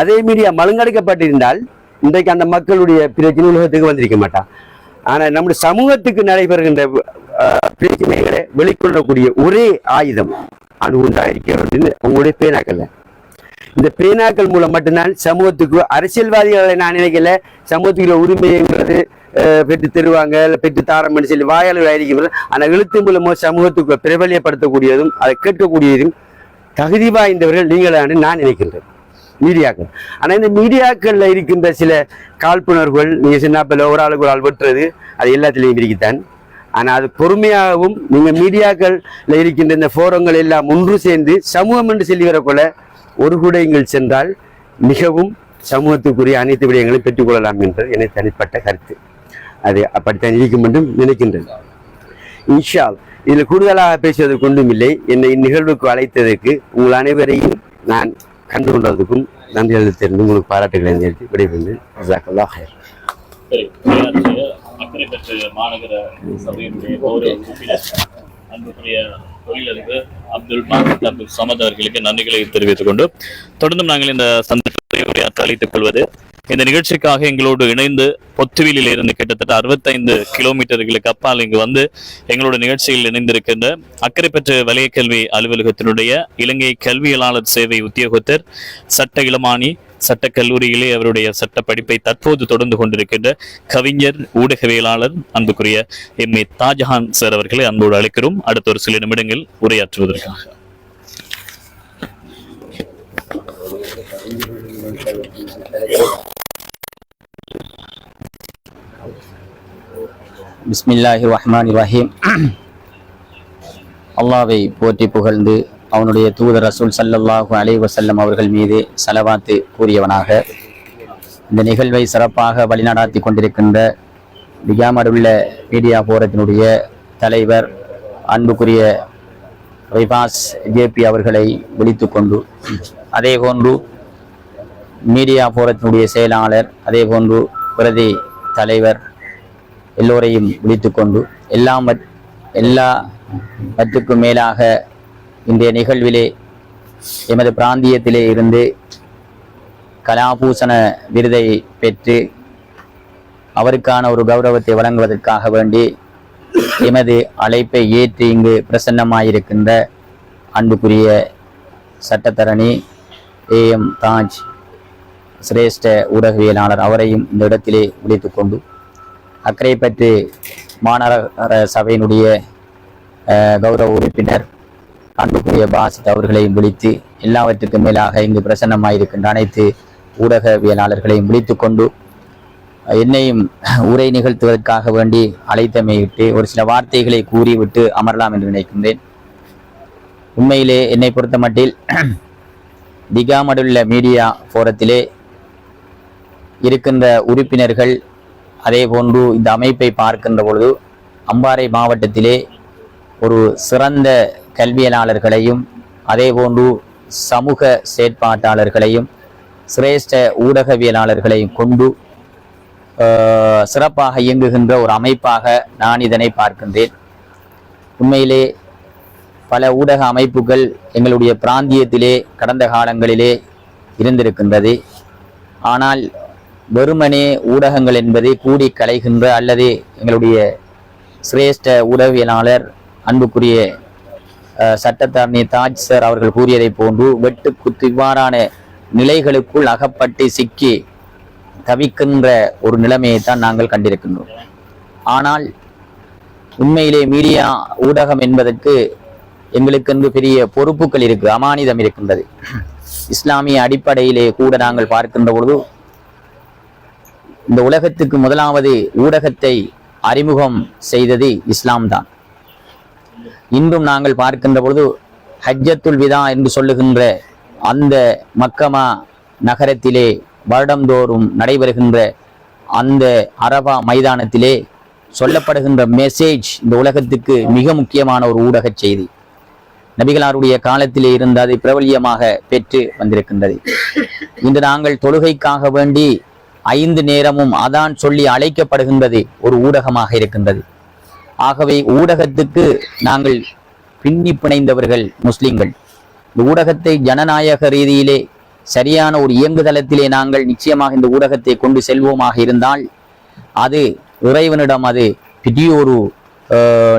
அதே மீடியா மழுங்கடிக்கப்பட்டிருந்தால் இன்றைக்கு அந்த மக்களுடைய பிரச்சனை உலகத்துக்கு வந்திருக்க மாட்டான். ஆனால் நம்முடைய சமூகத்துக்கு நடைபெறுகின்ற பிரச்சனைகளை வெளிக்கொள்ளக்கூடிய ஒரே ஆயுதம் அணுகுண்டாக இருக்கிறது உங்களுடைய பேனாக்கள். இந்த பேனாக்கள் மூலம் மட்டும்தான் சமூகத்துக்கு, அரசியல்வாதிகளை நான் நினைக்கல சமூகத்துக்குள்ள உரிமைங்கிறது பெற்று தருவாங்க, பெற்று தாரம் சொல்லி வாயாளர்கள் ஆയിരിக்கும். ஆனால் எழுத்து மூலமோ சமூகத்துக்கு பிரபலியப்படுத்தக்கூடியதும் அதை கேட்கக்கூடியதும் தகுதி வாய்ந்தவர்கள் நீங்களான்னு நான் நினைக்கின்றேன் மீடியாக்கள். ஆனால் இந்த மீடியாக்களில் இருக்கின்ற சில காழ்ப்புணர்வுகள், நீங்கள் சின்னப்பில் ஒரு ஆளுக்கு ஒரு ஆள் வெட்டுறது, அது எல்லாத்திலையும் இருக்குத்தான். ஆனால் அது பொறுமையாகவும் நீங்கள் மீடியாக்களில் இருக்கின்ற இந்த ஃபோரங்கள் எல்லாம் ஒன்று சேர்ந்து சமூகம் என்று சொல்லி வரக்குள்ள ஒரு குடைங்கள் சென்றால் மிகவும் சமூகத்துக்குரிய அனைத்து விடயங்களையும் பெற்றுக்கொள்ளலாம் என்று எனக்கு தனிப்பட்ட கருத்து. அது அப்படித்தான் இருக்கும் என்றும் நினைக்கின்றது. இன்ஷா அல்லாஹ். இதில் கூடுதலாக பேசுவதற்கு ஒன்றும் இல்லை. என்னை இந்நிகழ்வுக்கு அழைத்ததற்கு உங்கள் அனைவரையும் நான் கண்டு கொண்டதுக்கும் நன்றிகள் தெரிந்து உங்களுக்கு பாராட்டுகளை தெரிவித்து விடைபெறுகிறேன். ஜஸாக்கல்லாஹ் ஹைர். சரி, உரையாற்றிய அக்கறை பெற்ற மாநகர சபையினுடைய கௌரவ உறுப்பினர் அன்புக்குரிய தொழிலதிபர் அப்துல் சமத் அவர்களுக்கு நன்றிகளை தெரிவித்துக் கொண்டு தொடர்ந்தும் நாங்கள் இந்த சந்தர்ப்பத்தை உரையாற்ற அழைத்துக் கொள்வது, இந்த நிகழ்ச்சிக்காக எங்களோடு இணைந்து பொத்துவிலில் இருந்து கிட்டத்தட்ட 65 கிலோமீட்டர்களுக்கு அப்பால் இங்கு வந்து எங்களோட நிகழ்ச்சியில் இணைந்திருக்கின்ற அக்கறை பெற்ற வலய கல்வி அலுவலகத்தினுடைய இலங்கை கல்வியலாளர் சேவை உத்தியோகத்தர் சட்ட இளமானி சட்டக்கல்லூரியிலே அவருடைய சட்ட படிப்பை தற்போது தொடர்ந்து கொண்டிருக்கின்ற கவிஞர் ஊடகவியலாளர் அன்புக்குரிய எம்.ஏ. தாஜஹான் சார் அவர்களை அன்போடு அழைக்கிறோம் அடுத்த ஒரு சில நிமிடங்கள் உரையாற்றுவதற்காக. பிஸ்மில்லாஹிர் ரஹ்மானிர் ரஹீம். அல்லாஹ்வை போற்றி புகழ்ந்து அவனுடைய தூதர் ரசூல் ஸல்லல்லாஹு அலைஹி வஸல்லம் அவர்கள் மீது ஸலவாத்து கூறியவனாக இந்த நிகழ்வை சிறப்பாக வழிநடாத்தி கொண்டிருக்கின்ற பிகாமடுள்ள மீடியா போரத்தினுடைய தலைவர் அன்புக்குரிய ரிஃபாஸ் ஜேபி அவர்களை விழித்து கொண்டு, அதே போன்று மீடியா போரத்தினுடைய செயலாளர், அதே போன்று பிரதி தலைவர் எல்லோரையும் விழித்து கொண்டு எல்லாவற்றுக்கும் மேலாக இன்றைய நிகழ்விலே எமது பிராந்தியத்திலே இருந்து கலாபூசண விருதை பெற்று அவருக்கான ஒரு கௌரவத்தை வழங்குவதற்காக வேண்டி எமது அழைப்பை ஏற்று இங்கு பிரசன்னமாயிருக்கின்ற அன்புக்குரிய சட்டத்தரணி ஏஎம் தாஜ் சிரேஷ்ட ஊடகவியலாளர் அவரையும் இந்த இடத்திலே விழித்து கொண்டு அக்கறை பற்றி மாநகர சபையினுடைய கௌரவ உறுப்பினர் அன்புக்குரிய பாசித் அவர்களையும் விழித்து எல்லாவற்றுக்கும் மேலாக இங்கு பிரசன்னமாயிருக்கின்ற அனைத்து ஊடகவியலாளர்களையும் விழித்து கொண்டு என்னையும் உரை நிகழ்த்துவதற்காக வேண்டி அழைத்தமையிட்டு ஒரு சில வார்த்தைகளை கூறிவிட்டு அமரலாம் என்று நினைக்கின்றேன். உண்மையிலே என்னை பொறுத்த மட்டில் திகாமடுள்ள மீடியா போரத்திலே இருக்கின்ற உறுப்பினர்கள், அதே போன்று இந்த அமைப்பை பார்க்கின்ற பொழுது அம்பாறை மாவட்டத்திலே ஒரு சிறந்த கல்வியலாளர்களையும் அதே போன்று சமூக செயற்பாட்டாளர்களையும் சிரேஷ்ட ஊடகவியலாளர்களையும் கொண்டு சிறப்பாக இயங்குகின்ற ஒரு அமைப்பாக நான் இதனை பார்க்கின்றேன். உண்மையிலே பல ஊடக அமைப்புகள் எங்களுடைய பிராந்தியத்திலே கடந்த காலங்களிலே இருந்திருக்கின்றது. ஆனால் வெறுமனே ஊடகங்கள் என்பதை கூடி கலைகின்ற அல்லது எங்களுடைய சிரேஷ்ட ஊடகவியலாளர் அன்புக்குரிய சட்டத்தரணி தாஜ் சார் அவர்கள் கூறியதை போன்று வெட்டு குத்து இவ்வாறான நிலைகளுக்குள் அகப்பட்டு சிக்கி தவிக்கின்ற ஒரு நிலைமையைத்தான் நாங்கள் கண்டிருக்கின்றோம். ஆனால் உண்மையிலே மீடியா ஊடகம் என்பதற்கு எங்களுக்கென்று பெரிய பொறுப்புகள் இருக்கு, அமானிதம் இருக்கின்றது. இஸ்லாமிய அடிப்படையிலே கூட நாங்கள் பார்க்கின்ற பொழுது இந்த உலகத்துக்கு முதலாவது ஊடகத்தை அறிமுகம் செய்தது இஸ்லாம் தான். இன்றும் நாங்கள் பார்க்கின்ற பொழுது ஹஜ்ஜத்துல் விதா என்று சொல்லுகின்ற அந்த மக்கமா நகரத்திலே வருடந்தோறும் நடைபெறுகின்ற அந்த அரபா மைதானத்திலே சொல்லப்படுகின்ற மெசேஜ் இந்த உலகத்துக்கு மிக முக்கியமான ஒரு ஊடக செய்தி. நபிகளாருடைய காலத்திலே இருந்து அதை பிரபல்யமாக பெற்று வந்திருக்கின்றது. இன்று நாங்கள் தொழுகைக்காக வேண்டி 5 நேரமும் அதான் சொல்லி அழைக்கப்படுகின்றது ஒரு ஊடகமாக இருக்கின்றது. ஆகவே ஊடகத்துக்கு நாங்கள் பின்னி பிணைந்தவர்கள் முஸ்லிம்கள். இந்த ஊடகத்தை ஜனநாயக ரீதியிலே சரியான ஒரு இயங்குதளத்திலே நாங்கள் நிச்சயமாக இந்த ஊடகத்தை கொண்டு செல்வோமாக இருந்தால் அது இறைவனிடம் அது பெரிய ஒரு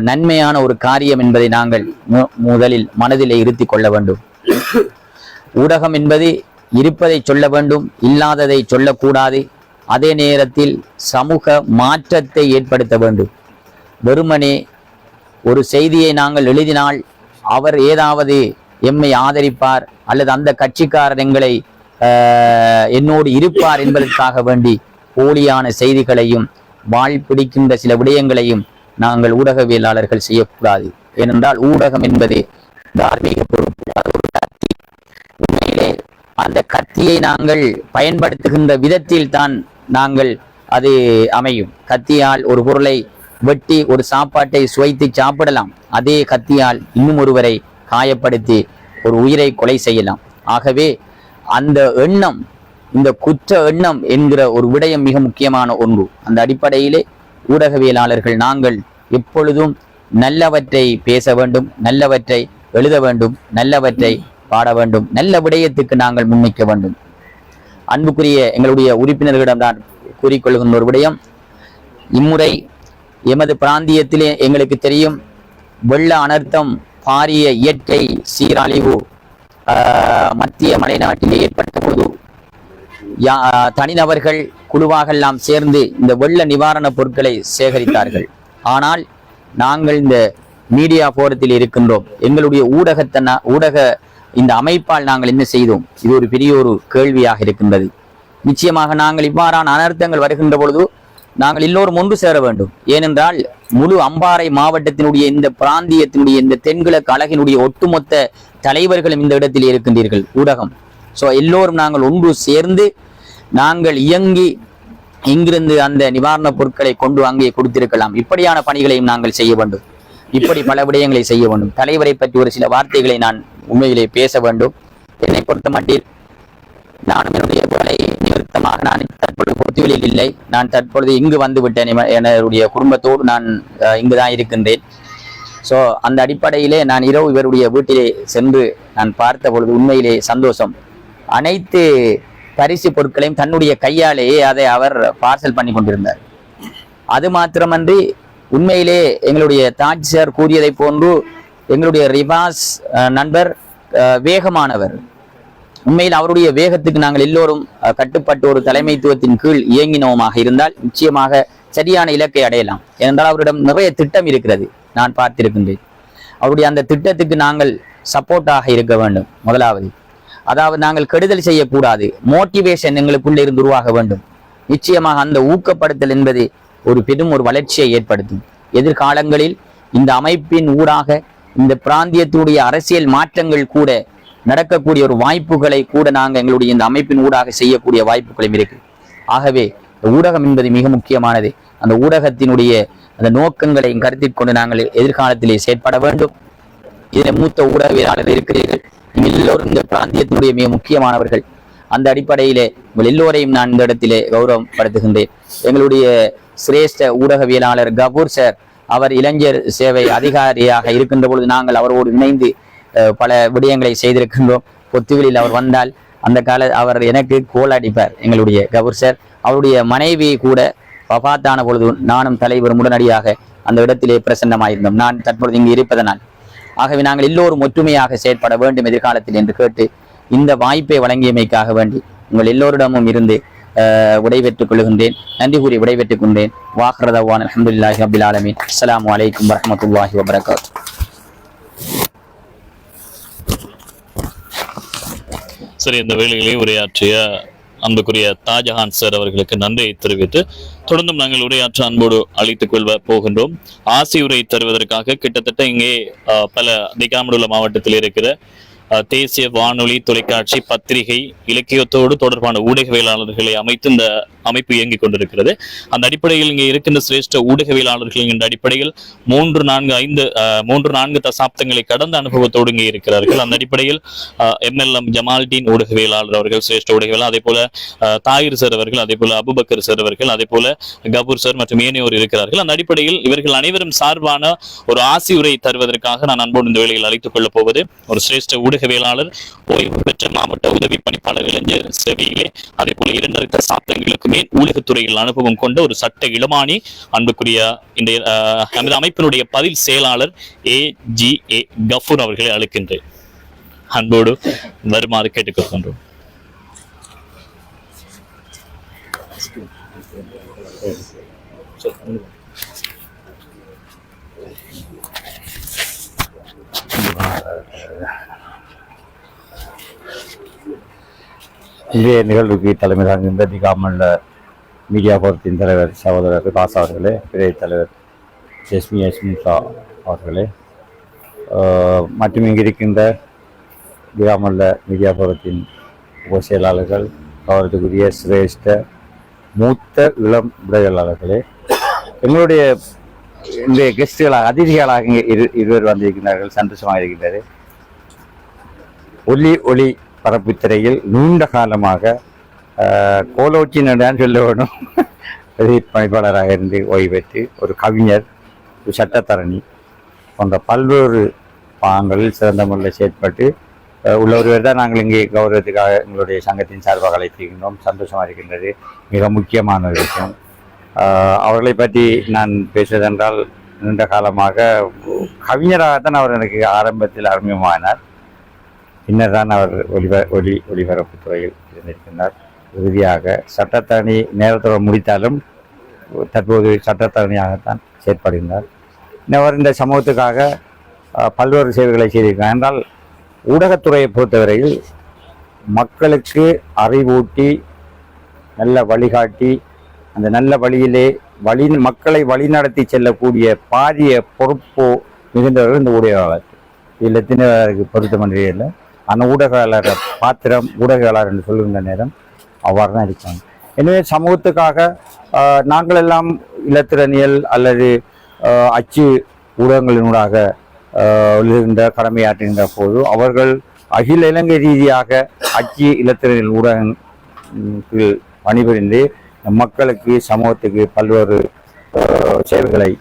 நன்மையான ஒரு காரியம் என்பதை நாங்கள் முதலில் மனதிலே இருத்தி கொள்ள வேண்டும். ஊடகம் என்பது இருப்பதை சொல்ல வேண்டும், இல்லாததை சொல்லக்கூடாது. அதே நேரத்தில் சமூக மாற்றத்தை ஏற்படுத்த வேண்டும். வெறுமனே ஒரு செய்தியை நாங்கள் எழுதினால் அவர் ஏதாவது எம்மை ஆதரிப்பார் அல்லது அந்த கட்சிக்காரர் எங்களை என்னோடு இருப்பார் என்பதற்காக வேண்டி போலியான செய்திகளையும் வாழ் பிடிக்கின்ற சில விடயங்களையும் நாங்கள் ஊடகவியலாளர்கள் செய்யக்கூடாது. ஏனென்றால் ஊடகம் என்பது தார்மீக பொறுப்பு, அது ஒரு கத்தி. உண்மையிலே அந்த கத்தியை நாங்கள் பயன்படுத்துகின்ற விதத்தில் தான் நாங்கள் அது அமையும். கத்தியால் ஒரு பொருளை வெட்டி ஒரு சாப்பாட்டை சுவைத்து சாப்பிடலாம். அதே கத்தியால் இன்னும் ஒருவரை காயப்படுத்தி ஒரு உயிரை கொலை செய்யலாம். ஆகவே அந்த எண்ணம், இந்த குற்ற எண்ணம் என்கிற ஒரு விடயம் மிக முக்கியமான ஒன்று. அந்த அடிப்படையிலே ஊடகவியலாளர்கள் நாங்கள் எப்பொழுதும் நல்லவற்றை பேச வேண்டும், நல்லவற்றை எழுத வேண்டும், நல்லவற்றை பாட வேண்டும், நல்ல விடயத்துக்கு நாங்கள் முன்னிக்க வேண்டும். அன்புக்குரிய எங்களுடைய உறுப்பினர்களிடம் நான் கூறிக்கொள்கின்ற ஒரு விடயம், இம்முறை எமது பிராந்தியத்திலே எங்களுக்கு தெரியும் வெள்ள அனர்த்தம், பாரிய இயற்கை சீரழிவு மத்திய மலைநாட்டிலே ஏற்பட்ட பொழுது தனிநபர்கள் குழுவாக எல்லாம் சேர்ந்து இந்த வெள்ள நிவாரணப் பொருட்களை சேகரித்தார்கள். ஆனால் நாங்கள் இந்த மீடியா போரத்தில் இருக்கின்றோம். எங்களுடைய ஊடக இந்த அமைப்பால் நாங்கள் என்ன செய்தோம்? இது ஒரு பெரிய ஒரு கேள்வியாக இருக்கின்றது. நிச்சயமாக நாங்கள் இவ்வாறான அனர்த்தங்கள் வருகின்ற பொழுது நாங்கள் எல்லோரும் ஒன்று சேர வேண்டும். ஏனென்றால் முழு அம்பாறை மாவட்டத்தினுடைய இந்த பிராந்தியத்தினுடைய இந்த தென்கிழக்கு அலகினுடைய ஒட்டுமொத்த தலைவர்களும் இந்த இடத்தில் இருக்கின்றீர்கள், ஊடகம். எல்லோரும் நாங்கள் ஒன்று சேர்ந்து நாங்கள் இயங்கி இங்கிருந்து அந்த நிவாரணப் பொருட்களை கொண்டு அங்கே கொடுத்திருக்கலாம். இப்படியான பணிகளையும் நாங்கள் செய்ய வேண்டும். இப்படி பல விடயங்களை செய்ய வேண்டும். தலைவரை பற்றி ஒரு சில வார்த்தைகளை நான் உண்மையிலே பேச வேண்டும். என்னை பொறுத்த மட்டில் நானும் என்னுடைய வேலை நிமித்தமாக நான் தற்பொழுது பொறுத்துகளில் இல்லை. நான் தற்பொழுது இங்கு வந்து விட்டேன். என்னுடைய குடும்பத்தோடு நான் இங்குதான் இருக்கின்றேன். அந்த அடிப்படையிலே நான் இரவு இவருடைய வீட்டிலே சென்று நான் பார்த்த பொழுது உண்மையிலே சந்தோஷம். அனைத்து பரிசு பொருட்களையும் தன்னுடைய கையாலேயே அதை அவர் பார்சல் பண்ணி கொண்டிருந்தார். அது மாத்திரமன்றி உண்மையிலே எங்களுடைய தாஜ் சார் கூறியதை போன்று எங்களுடைய ரிவாஸ் நண்பர் வேகமானவர். உண்மையில் அவருடைய வேகத்துக்கு நாங்கள் எல்லோரும் கட்டுப்பட்டு ஒரு தலைமைத்துவத்தின் கீழ் இயங்கினோமாக இருந்தால் நிச்சயமாக சரியான இலக்கை அடையலாம். ஏனென்றால் அவரிடம் நிறைய திட்டம் இருக்கிறது, நான் பார்த்திருக்கின்றேன். அவருடைய அந்த திட்டத்துக்கு நாங்கள் சப்போர்ட்டாக இருக்க வேண்டும். முதலாவது, அதாவது நாங்கள் கெடுதல் செய்யக்கூடாது. மோட்டிவேஷன் எங்களுக்குள்ளே இருந்து உருவாக வேண்டும். நிச்சயமாக அந்த ஊக்கப்படுத்தல் என்பது ஒரு பெரும் ஒரு வளர்ச்சியை ஏற்படுத்தும். எதிர்காலங்களில் இந்த அமைப்பின் ஊடாக இந்த பிராந்தியத்துடைய அரசியல் மாற்றங்கள் கூட நடக்கக்கூடிய ஒரு வாய்ப்புகளை கூட நாங்கள் எங்களுடைய இந்த அமைப்பின் ஊடாக செய்யக்கூடிய வாய்ப்புகளும் இருக்கு. ஆகவே ஊடகம் என்பது மிக முக்கியமானது. அந்த ஊடகத்தினுடைய அந்த நோக்கங்களையும் கருத்தில் கொண்டு நாங்கள் எதிர்காலத்திலே செயற்பட வேண்டும். இதில் மூத்த ஊடகவியலாளர் இருக்கிறீர்கள், நீங்கள் எல்லோரும் இந்த பிராந்தியத்தினுடைய மிக முக்கியமானவர்கள். அந்த அடிப்படையிலே உங்கள் எல்லோரையும் நான் இந்த இடத்திலே கௌரவப்படுத்துகின்றேன். எங்களுடைய சிரேஷ்ட ஊடகவியலாளர் கபூர் சார், அவர் இளைஞர் சேவை அதிகாரியாக இருக்கின்ற பொழுது நாங்கள் அவரோடு இணைந்து பல விடயங்களை செய்திருக்கின்றோம். பொத்துகளில் அவர் வந்தால் அந்த அவர் எனக்கு கோல் அடிப்பார். எங்களுடைய கபூர் சார், அவருடைய மனைவி கூட வஃபாத்தான பொழுது நானும் தலைவரும் உடனடியாக அந்த இடத்திலே பிரசன்னமாயிருந்தோம், நான் தற்பொழுது இங்கு இருப்பதனால். ஆகவே நாங்கள் எல்லோரும் ஒற்றுமையாக செயற்பட வேண்டும் எதிர்காலத்தில் என்று கேட்டு இந்த வாய்ப்பை வழங்கியமைக்காக வேண்டி உங்கள் எல்லோரிடமும் இருந்து விடைபெற்றுக் கொள்கின்றேன். நன்றி கூறி விடைபெற்றுக் கொண்டேன். வாஹ்ரதவான் அல்ஹம்துலில்லாஹி ரப்பில் ஆலமீன். அஸ்ஸலாமு அலைக்கும் வரஹ்மத்துல்லாஹி வபரகாத்துஹு. சரி, இந்த வேளையிலே உரையாற்றிய அன்புக்குரிய தாஜஹான் சார் அவர்களுக்கு நன்றியை தெரிவித்து தொடர்ந்தும் நாங்கள் உரையாற்ற அன்போடு அழைத்துக் கொள்ள போகின்றோம். ஆசி உரை தருவதற்காக கிட்டத்தட்ட இங்கே பல திகாமடுள்ள மாவட்டத்தில் இருக்கிற தேசிய வானொலி, தொலைக்காட்சி, பத்திரிகை, இலக்கியத்தோடு தொடர்பான ஊடகவியலாளர்களை அமைத்து இந்த அமைப்பு இயங்கிக் கொண்டிருக்கிறது. அந்த அடிப்படையில் இங்கே இருக்கின்ற சிரேஷ்ட ஊடகவியலாளர்கள் என்ற அடிப்படையில் 3-4 தசாப்தங்களை கடந்த அனுபவத்தோடு இங்கே இருக்கிறார்கள். அந்த அடிப்படையில் MLM ஜமால்டீன் ஊடகவியலாளர் அவர்கள் சிரேஷ்ட ஊடகவியலாளர், அதே போல தாயிர் சார் அவர்கள், அதே போல அபுபக்கர் சார் அவர்கள், அதே போல கபூர் சார் மற்றும் ஏனையோர் இருக்கிறார்கள். அந்த அடிப்படையில் இவர்கள் அனைவரும் சார்பான ஒரு ஆசி உரை தருவதற்காக நான் அன்போடு இந்த வேளையில் அழைத்துக் கொள்ளப் போவது ஒரு சிரேஷ்ட ஊடகவியலாளர், ஓய்வு பெற்ற மாவட்ட உதவி பணிப்பாளர், இளைஞர் சேவையிலே, அதே போல 2 தசாப்தங்களுக்கு மேல் ஊடகத்துறையில் அனுபவம் கொண்ட ஒரு சட்ட இளமானி, அன்புக்குரிய இந்த நமது அமைப்பினுடைய பதில் செயலாளர் AGA கஃபூர் அவர்களை அழைக்கின்றேன். அன்போடு வருமாறு கேட்டுக்கொள்கின்றோம். இன்றைய நிகழ்வுக்கு தலைமை தாங்குகின்ற திகாமல்ல மீடியா போரத்தின் தலைவர் சகோதரர் ரிபாஸ் அவர்களே, பிறை தலைவர் எஸ்மிஷா அவர்களே, மற்றும் இங்கு இருக்கின்ற திகாமல்ல மீடியா போரத்தின் உப செயலாளர்கள், அவர்களுக்குரிய சிரேஷ்ட மூத்த இளம் உரையாளர்களே, எங்களுடைய இன்றைய கெஸ்டுகளாக அதிதிகளாக இங்கே இருவர் வந்திருக்கிறார்கள், சந்தோஷமாக இருக்கின்றது. ஒளி பரப்புத்துறையில் நீண்ட காலமாக கோலோச்சின்னு சொல்ல வேணும், பணிப்பாளராக இருந்து ஓய்வு பெற்று ஒரு கவிஞர், ஒரு சட்டத்தரணி போன்ற பல்வேறு பாகங்களில் சிறந்த முறையில் செயற்பட்டு உள்ள ஒருவர் தான் நாங்கள் இங்கே கௌரவத்துக்காக எங்களுடைய சங்கத்தின் சார்பாக அழைத்திருக்கின்றோம். சந்தோஷமாக இருக்கின்றது. மிக முக்கியமான ஒரு விஷயம். அவர்களை பற்றி நான் பேசுவதென்றால், நீண்ட காலமாக கவிஞராகத்தான் அவர் எனக்கு ஆரம்பத்தில் அறிமுகமானார். பின்னர் தான் அவர் ஒளிபரப்பு துறையில் இருந்திருக்கின்றார். இறுதியாக சட்டத்தரணி நேரத்தோடு முடித்தாலும் தற்போது சட்டத்தரணியாகத்தான் செயற்படுகின்றார். அவர் இந்த சமூகத்துக்காக பல்வேறு சேவைகளை செய்திருக்கிறார். என்றால் ஊடகத்துறையை பொறுத்தவரையில் மக்களுக்கு அறிவூட்டி நல்ல வழிகாட்டி அந்த நல்ல வழியிலே மக்களை வழிநடத்தி செல்லக்கூடிய பாரிய பொறுப்பு மிகுந்தவர்கள் இந்த ஊடகவாளர். இதில் எத்தனைக்கு பொருத்தமன்றியில் அந்த ஊடகவாளர் பாத்திரம் ஊடகவாளர் என்று சொல்லுகின்ற நேரம் அவ்வாறு தான் இருக்காங்க. எனவே சமூகத்துக்காக நாங்கள் எல்லாம் இலத்திரனியல் அல்லது அச்சு ஊடகங்களினூடாக எழுகின்ற கடமையாற்றுகின்ற போது அவர்கள் அகில இலங்கை ரீதியாக அச்சு இலத்திரனியல் ஊடகத்தில் பணிபுரிந்து மக்களுக்கு சமூகத்துக்கு பல்வேறு சேவைகளை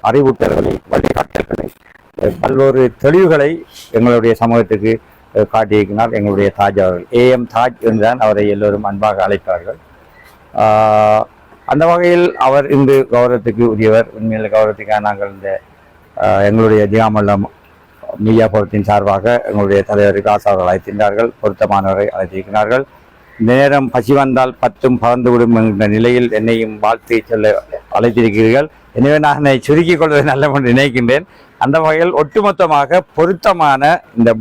அறிவுறுத்தல்களை வழிகாட்டல்களை பல்வேறு தெளிவுகளை எங்களுடைய சமூகத்துக்கு காட்டியிருக்கிறார் எங்களுடைய தாஜ் அவர்கள். AM தாஜ் என்றுதான் அவரை எல்லோரும் அன்பாக அழைப்பார்கள். அந்த வகையில் அவர் இன்று கௌரவத்துக்கு உரியவர். உண்மையில் கௌரவத்துக்காக நாங்கள் இந்த எங்களுடைய திகாமல்ல மீடியா போரத்தின் சார்பாக எங்களுடைய தலைவர் விகாஸ் அவர்கள் அழைத்திருந்தார்கள், பொருத்தமானவரை அழைத்திருக்கிறார்கள். இந்த நேரம் பசி வந்தால் 10 பறந்துவிடும் என்ற நிலையில் என்னையும் வாழ்த்து சொல்ல அழைத்திருக்கிறீர்கள். எனவே நான் என்னை சுருக்கிக் கொள்வதை நல்ல என்று நினைக்கின்றேன். அந்த வகையில் ஒட்டுமொத்தமாக பொருத்தமான இந்த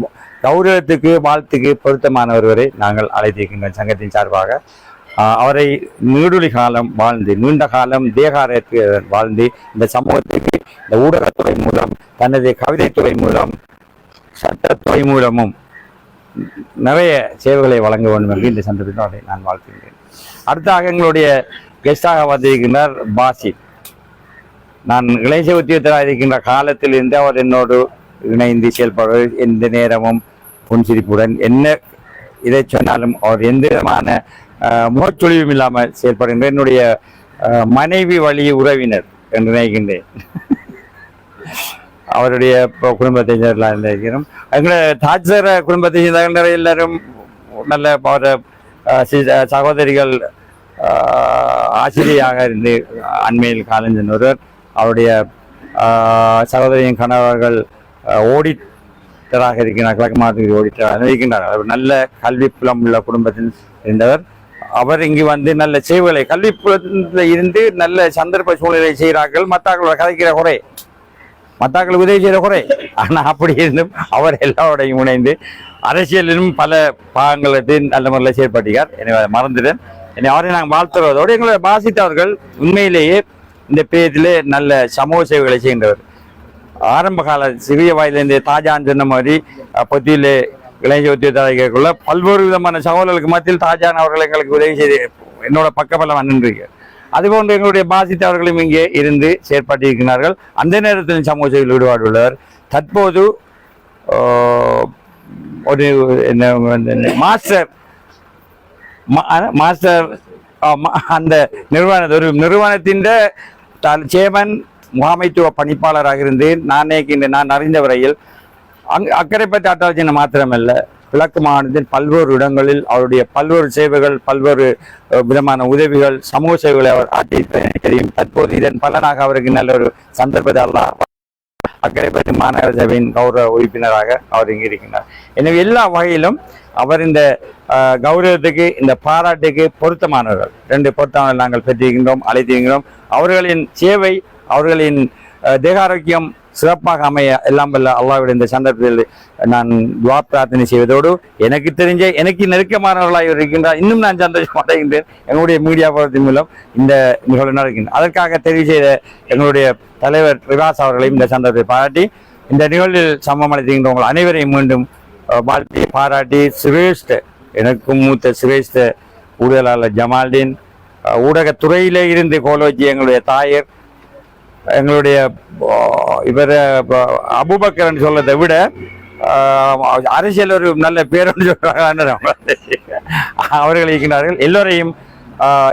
கௌரவத்துக்கு வாழ்த்துக்கு பொருத்தமான ஒருவரை நாங்கள் அழைத்திருக்கின்றோம் சங்கத்தின் சார்பாக. அவரை நீடுழி காலம் வாழ்ந்து நீண்ட காலம் தேகாரத்து வாழ்ந்து இந்த சமூகத்துக்கு இந்த ஊடகத்துறை மூலம் தனது கவிதைத்துறை மூலம் சட்டத்துறை மூலமும் நிறைய சேவைகளை வழங்க வேண்டும் என்று இந்த சந்தர்ப்பத்தில் அவரை நான் வாழ்த்துகின்றேன். அடுத்தாக எங்களுடைய கெஸ்டாக வந்திருக்கின்றார் பாசித். நான் இளைஞர் உத்தியோகத்தராக இருக்கின்ற காலத்தில் இருந்து அவர் என்னோடு இணைந்து செயல்படுவது எந்த நேரமும் புன்சிரிப்புடன் என்ன இதை சொன்னாலும் அவர் எந்த விதமான முகச்சொலிவும் இல்லாமல் செயல்படுகின்ற என்னுடைய மனைவி வழி உறவினர் என்று நினைக்கின்றேன். அவருடைய குடும்பத்தை சேர்ந்திருக்கிறோம். எங்களுடைய தாஜர் குடும்பத்தை சேர்ந்த எல்லாரும் நல்ல சகோதரிகள் ஆசிரியராக இருந்து அண்மையில் காலஞ்சன் ஒருவர், அவருடைய சகோதரியின் கணவர்கள் ஓடிட்டராக இருக்கிறார், கிழக்கு மாவட்டத்தில் ஓடிட்டராக இருக்கின்றார். அவர் நல்ல கல்வி புலம் உள்ள குடும்பத்தில் இருந்தவர். அவர் இங்கு வந்து நல்ல சேவைகளை கல்வி புலத்தில் இருந்து நல்ல சந்தர்ப்ப சூழ்நிலை செய்கிறார்கள். மத்தாக்களோட கதைக்கிற குறை, மத்தாக்களுக்கு உதவி செய்கிற குறை. ஆனால் அப்படி இருந்தும் அவர் எல்லாரோடையும் இணைந்து அரசியலிலும் பல பாகங்களுக்கு நல்ல முறையில் செயற்பட்டார். எனவே அதை மறந்துட்டேன். அவரை நாங்கள் வாழ்த்துவதோடு எங்களை வாசித்தவர்கள் உண்மையிலேயே இந்த பேரிலே நல்ல சமூக சேவைகளை செய்கின்றவர். ஆரம்ப கால சிறிய வயதிலிருந்து தாஜான் சொன்ன மாதிரி பொத்தியிலே இளைஞர் உத்தியோகக்குள்ள பல்வேறு விதமான சகோதரர்களுக்கு மத்தியில் தாஜான் அவர்கள் எங்களுக்கு உதவி செய்து என்னோட பக்கபலம் நின்றிருக்கிறார். அதுபோன்று எங்களுடைய பாசித் அவர்களும் இங்கே இருந்து செயற்பட்டிருக்கிறார்கள். அந்த நேரத்தில் சமூக சேவையில் ஈடுபாடு உள்ளவர். தற்போது ஒரு மாஸ்டர் அந்த ஒரு நிறுவனத்தின் சேர்மன் முகாமைத்துவ பணிப்பாளராக இருந்தேன். நான் அறிந்த வரையில் அக்கரைப்பட்ட அட்டாட்சியின மாத்திரமல்ல, கிழக்கு மாநிலத்தில் பல்வேறு இடங்களில் அவருடைய பல்வேறு சேவைகள் பல்வேறு விதமான உதவிகள் சமூக சேவைகளை அவர் ஆற்றியிருப்பது தெரியும். தற்போது இதன் பலனாக அவருக்கு நல்ல ஒரு சந்தர்ப்பத்தை அல்லாஹ் அக்கரைப்பட்டு மாநகர சபையின் கௌரவ உறுப்பினராக அவர் இங்கே இருக்கின்றார். எனவே எல்லா வகையிலும் அவர் இந்த கௌரவத்துக்கு இந்த பாராட்டுக்கு பொருத்தமானவர்கள். 2 பொருத்தமானவர்கள் நாங்கள் பெற்றிருக்கின்றோம், அழைத்திருக்கிறோம். அவர்களின் சேவை அவர்களின் தேகாரோக்கியம் சிறப்பாக அமைய எல்லாம் வல்ல அல்லாஹ்வுடைய இந்த சந்தர்ப்பத்தில் நான் துஆ பிரார்த்தனை செய்வதோடு எனக்கு நெருக்கமானவர்களாக இருக்கின்றார். இன்னும் நான் சந்தோஷம் அடைகின்றேன். எங்களுடைய மீடியா போரத்தின் மூலம் இந்த நிகழ்வு நடக்கின்றன. அதற்காக தெரிவு செய்த எங்களுடைய தலைவர் விகாஸ் அவர்களையும் இந்த சந்தர்ப்பத்தை பாராட்டி இந்த நிகழ்வில் சமம் அளித்திருக்கின்ற உங்கள் அனைவரையும் மீண்டும் வாழ்த்தி பாராட்டி சிரேஷ்ட எனக்கும் மூத்த சிரேஷ்ட ஊடகலாளர் ஜமால்தீன், ஊடகத்துறையிலே இருந்து கோலோச்சி எங்களுடைய தாயர் எங்களுடைய இவர் அபுபக்கர்ன்னு சொல்றதை விட அரசியல் ஒரு நல்ல பேருன்னு சொல்றாங்க அவர்கள் இருக்கிறார்கள். எல்லோரையும்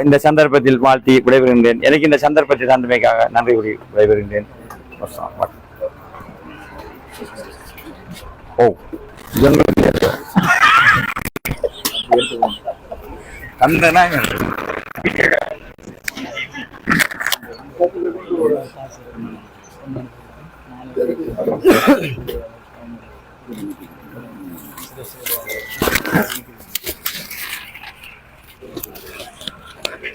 இந்த சந்தர்ப்பத்தில் வாழ்த்தி விடைபெறுகின்றேன். எனக்கு இந்த சந்தர்ப்பத்தை தந்தமைக்காக நன்றி கூறி விடைபெறுகின்றேன். ஓ அந்த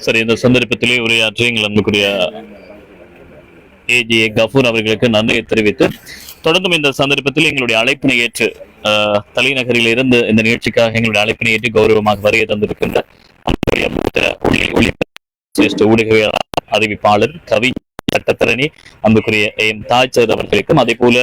சரி, இந்த சந்தர்ப்பத்திலே உரையாற்றி எங்கள் அன்புக்குரிய ஏஜே கஃபூர் அவர்களுக்கு நன்றியை தெரிவித்து தொடர்ந்தும் இந்த சந்தர்ப்பத்தில் எங்களுடைய அழைப்பினை ஏற்று தலைநகரில் இருந்து இந்த நிகழ்ச்சிக்காக எங்களுடைய அழைப்பினை ஏற்று கௌரவமாக வருகை தந்திருக்கின்ற ஊடகவியலாளர், அறிவிப்பாளர், கவி, சட்டத்தரணி அன்புக்குரிய தாய்ச்சர் அவர்களுக்கும், அதே போல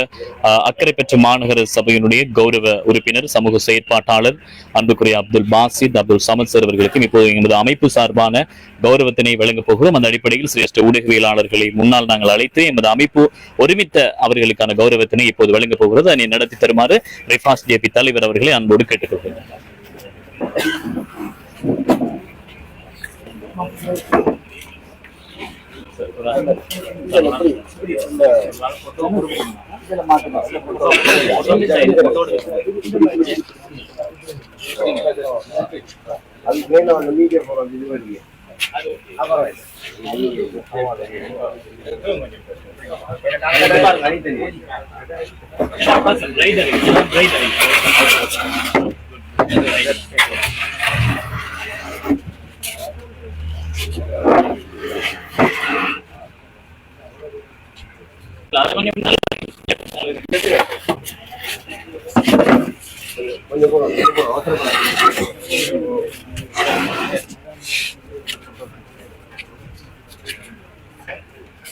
அக்கறை பெற்ற மாநகர சபையினுடைய கௌரவ உறுப்பினர், சமூக செயற்பாட்டாளர் அன்புக்குரிய அப்துல் பாசித், அப்துல் சமத் சார் அவர்களுக்கும் இப்போது எமது அமைப்பு சார்பான கௌரவத்தினை வழங்கப் போகிறோம். அந்த அடிப்படையில் சிரேஷ்ட ஊடகவியலாளர்களை முன்னால் நாங்கள் அழைத்து எமது அமைப்பு ஒருமித்த அவர்களுக்கான கௌரவத்தினை இப்போது வழங்கப் போகிறது. அதனை நடத்தி தருமாறு ரிஃபாஸ் ஜேபி தலைவர் அவர்களை அன்போடு கேட்டுக்கொள்கிறேன்.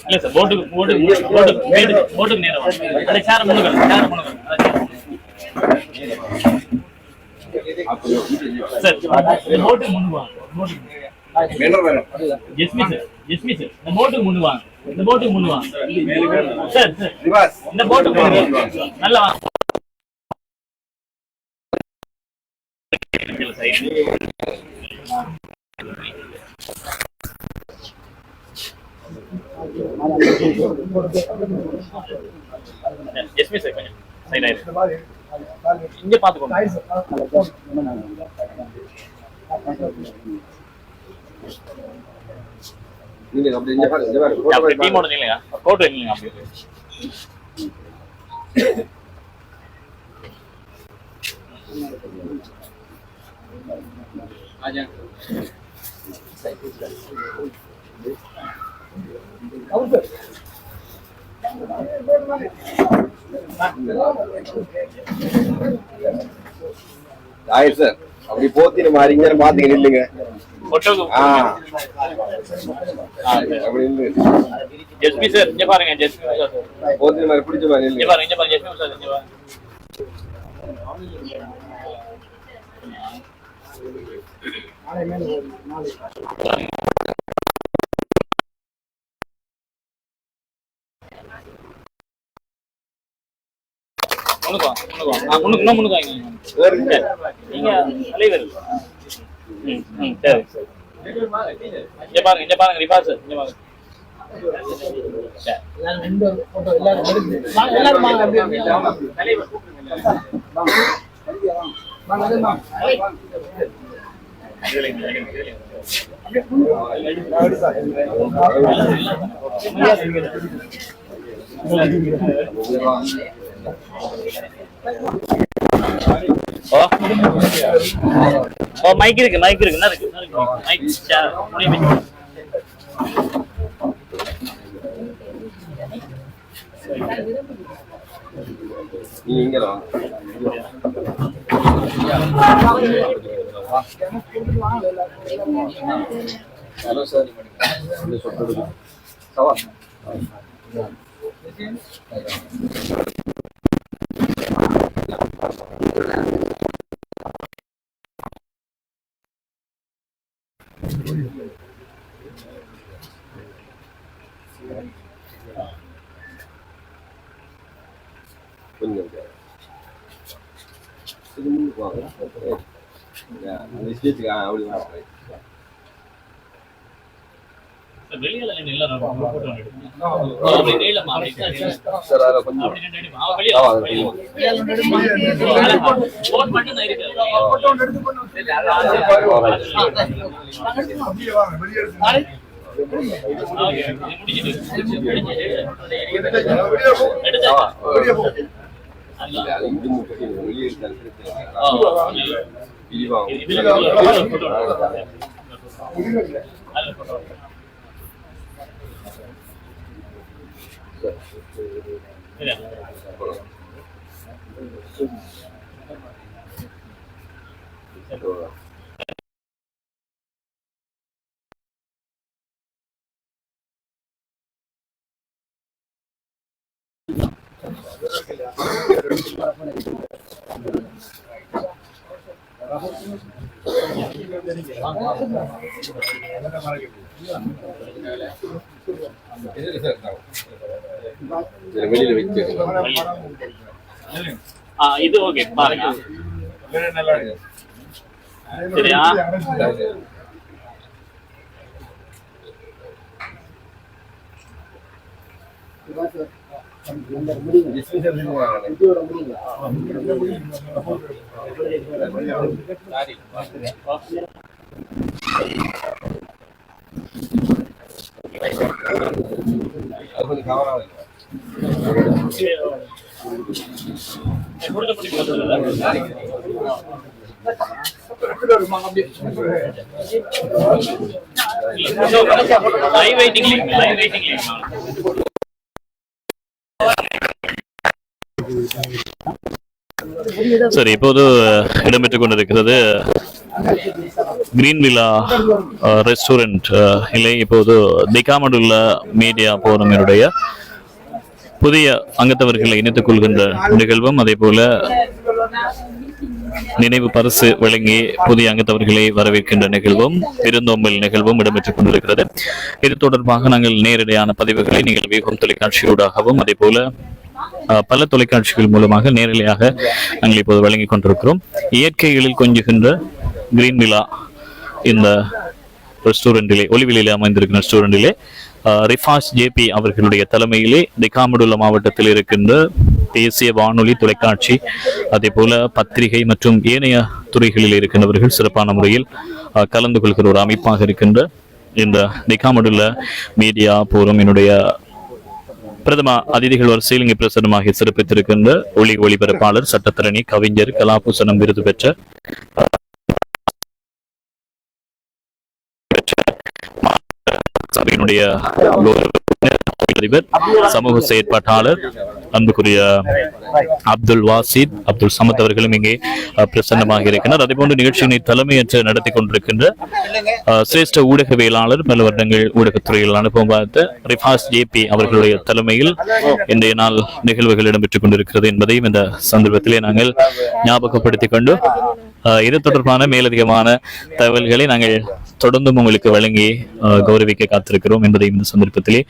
இல்ல சார், போட்டுக்கு நேரம் அதை சேர முன்னுகள் சார், போட்டுக்கு முன்னுவாங்க. ஜெஸ்மி சார், ஜெஸ்மி சார், இந்த போட்டுக்கு முன்னுவாங்க, இந்த போட்டுக்கு முன்னுவாங்க சார், இந்த போட்டுக்கு நல்லா வாங்க. ஜெஸ்மி சார் கொஞ்சம் சைட் ஆயிரு, இங்க பாத்துக்கோங்க. நீங்க அப்படி இங்க பாருங்க, அப்படி டீமோட நில்லுங்க, போட்டோ நில்லுங்க அப்படியே. ஆஜா சார் அப்படி போத்தி நம்ம அறிஞர் பாத்துக்க நில்லுங்க. ஜெஸ்மி சார் இங்க பாருங்க, ஜெஸ்மி போத்தி மாதிரி பிடிச்ச மாதிரி இங்க பாருங்க, இங்க பாருங்க ஜெஸ்மி சார் இங்க பாருங்க. நீங்க தலைவர் சரி இங்க பாருங்க, இங்க பாருங்க ரிஃபாஸ் இங்க பாருங்க. மைக் இருக்கு, மைக் இருக்கு, என்ன இருக்கு மைக் ஹலோ சார், கொஞ்சம் இது முன்னுக்கு வாங்க அந்த ஸ்டேஜுக்கு அப்படி வாங்க வெளியில எல்லாரும் போட்டோ எடுக்கணும் சார் அதை கொஞ்சம் போன் மட்டும் தான் இருக்கு வெளியில வச்சு இது ஓகே பாருங்க சரியா கொஞ்சம் கவனம் லைவ் வெயிட்டிங் லிங்க் சரி இப்போது இடம்பெற்றுக் கொண்டிருக்கிறது கிரீன் வில்லா ரெஸ்டாரண்ட் இல்லை இப்போது திகாமடுள்ள மீடியா போரமினுடைய புதிய அங்கத்தவர்களை இணைத்துக் கொள்கின்ற நிகழ்வும் அதே போல நினைவு பரிசு வழங்கி புதிய அங்கத்தவர்களை வரவேற்கின்ற நிகழ்வும் விருந்தோம்பல் நிகழ்வும் இடம்பெற்றுக் கொண்டிருக்கிறது. இது தொடர்பாக நாங்கள் நேரடியான பதிவுகளை நீங்கள் வீகம் தொலைக்காட்சியூடாகவும் அதே போல பல தொலைக்காட்சிகள் மூலமாக நேரடியாக நாங்கள் இப்போது வழங்கிக் கொண்டிருக்கிறோம். இயற்கைகளில் கொஞ்சுகின்ற கிரீன் வில்லா இந்த ரெஸ்டாரண்டிலே ஒலிவிலே அமைந்திருக்கிற ரெஸ்டாரண்டிலே ரிஃபாஸ் ஜேபி அவர்களுடைய தலைமையிலே திகாமடுல்ல மாவட்டத்தில் இருக்கின்ற தேசிய வானொலி தொலைக்காட்சி அதே போல பத்திரிகை மற்றும் ஏனைய துறைகளில் இருக்கின்றவர்கள் சிறப்பான முறையில் கலந்து கொள்கிற ஒரு அமைப்பாக இருக்கின்ற இந்த திகாமடுல்ல மீடியா போரம் என்னுடைய பிரதம அதிதிகள் வரிசையில் இங்கு பிரசனமாக சிறப்பித்திருக்கின்ற ஒளிபரப்பாளர் சட்டத்தரணி கவிஞர் கலாபூசணம் விருது பெற்ற சபையினுடைய அதிபர் சமூக செயற்பாட்டாளர் அன்புக்குரிய அப்துல் வாசித் அப்துல் சமத் அவர்களும் இங்கே பிரசன்னமாக இருக்கிறார். அதே போன்ற நிகழ்ச்சியினை தலைமையேற்று நடத்தி கொண்டிருக்கின்ற சிரேஷ்ட ஊடகவியலாளர் பல வருடங்கள் ஊடகத்துறையில் அனுபவம் பார்த்த ரிஃபாஸ் ஜேபி அவர்களுடைய தலைமையில் இன்றைய நாள் நிகழ்வுகள் இடம்பெற்றுக் கொண்டிருக்கிறது என்பதையும் இந்த சந்தர்ப்பத்திலே நாங்கள் ஞாபகப்படுத்திக் கொண்டு இது தொடர்பான மேலதிகமான தகவல்களை நாங்கள் தொடர்ந்தும் உங்களுக்கு வழங்கி கௌரவிக்க காத்திருக்கிறோம் என்பதையும் இந்த சந்தர்ப்பத்திலே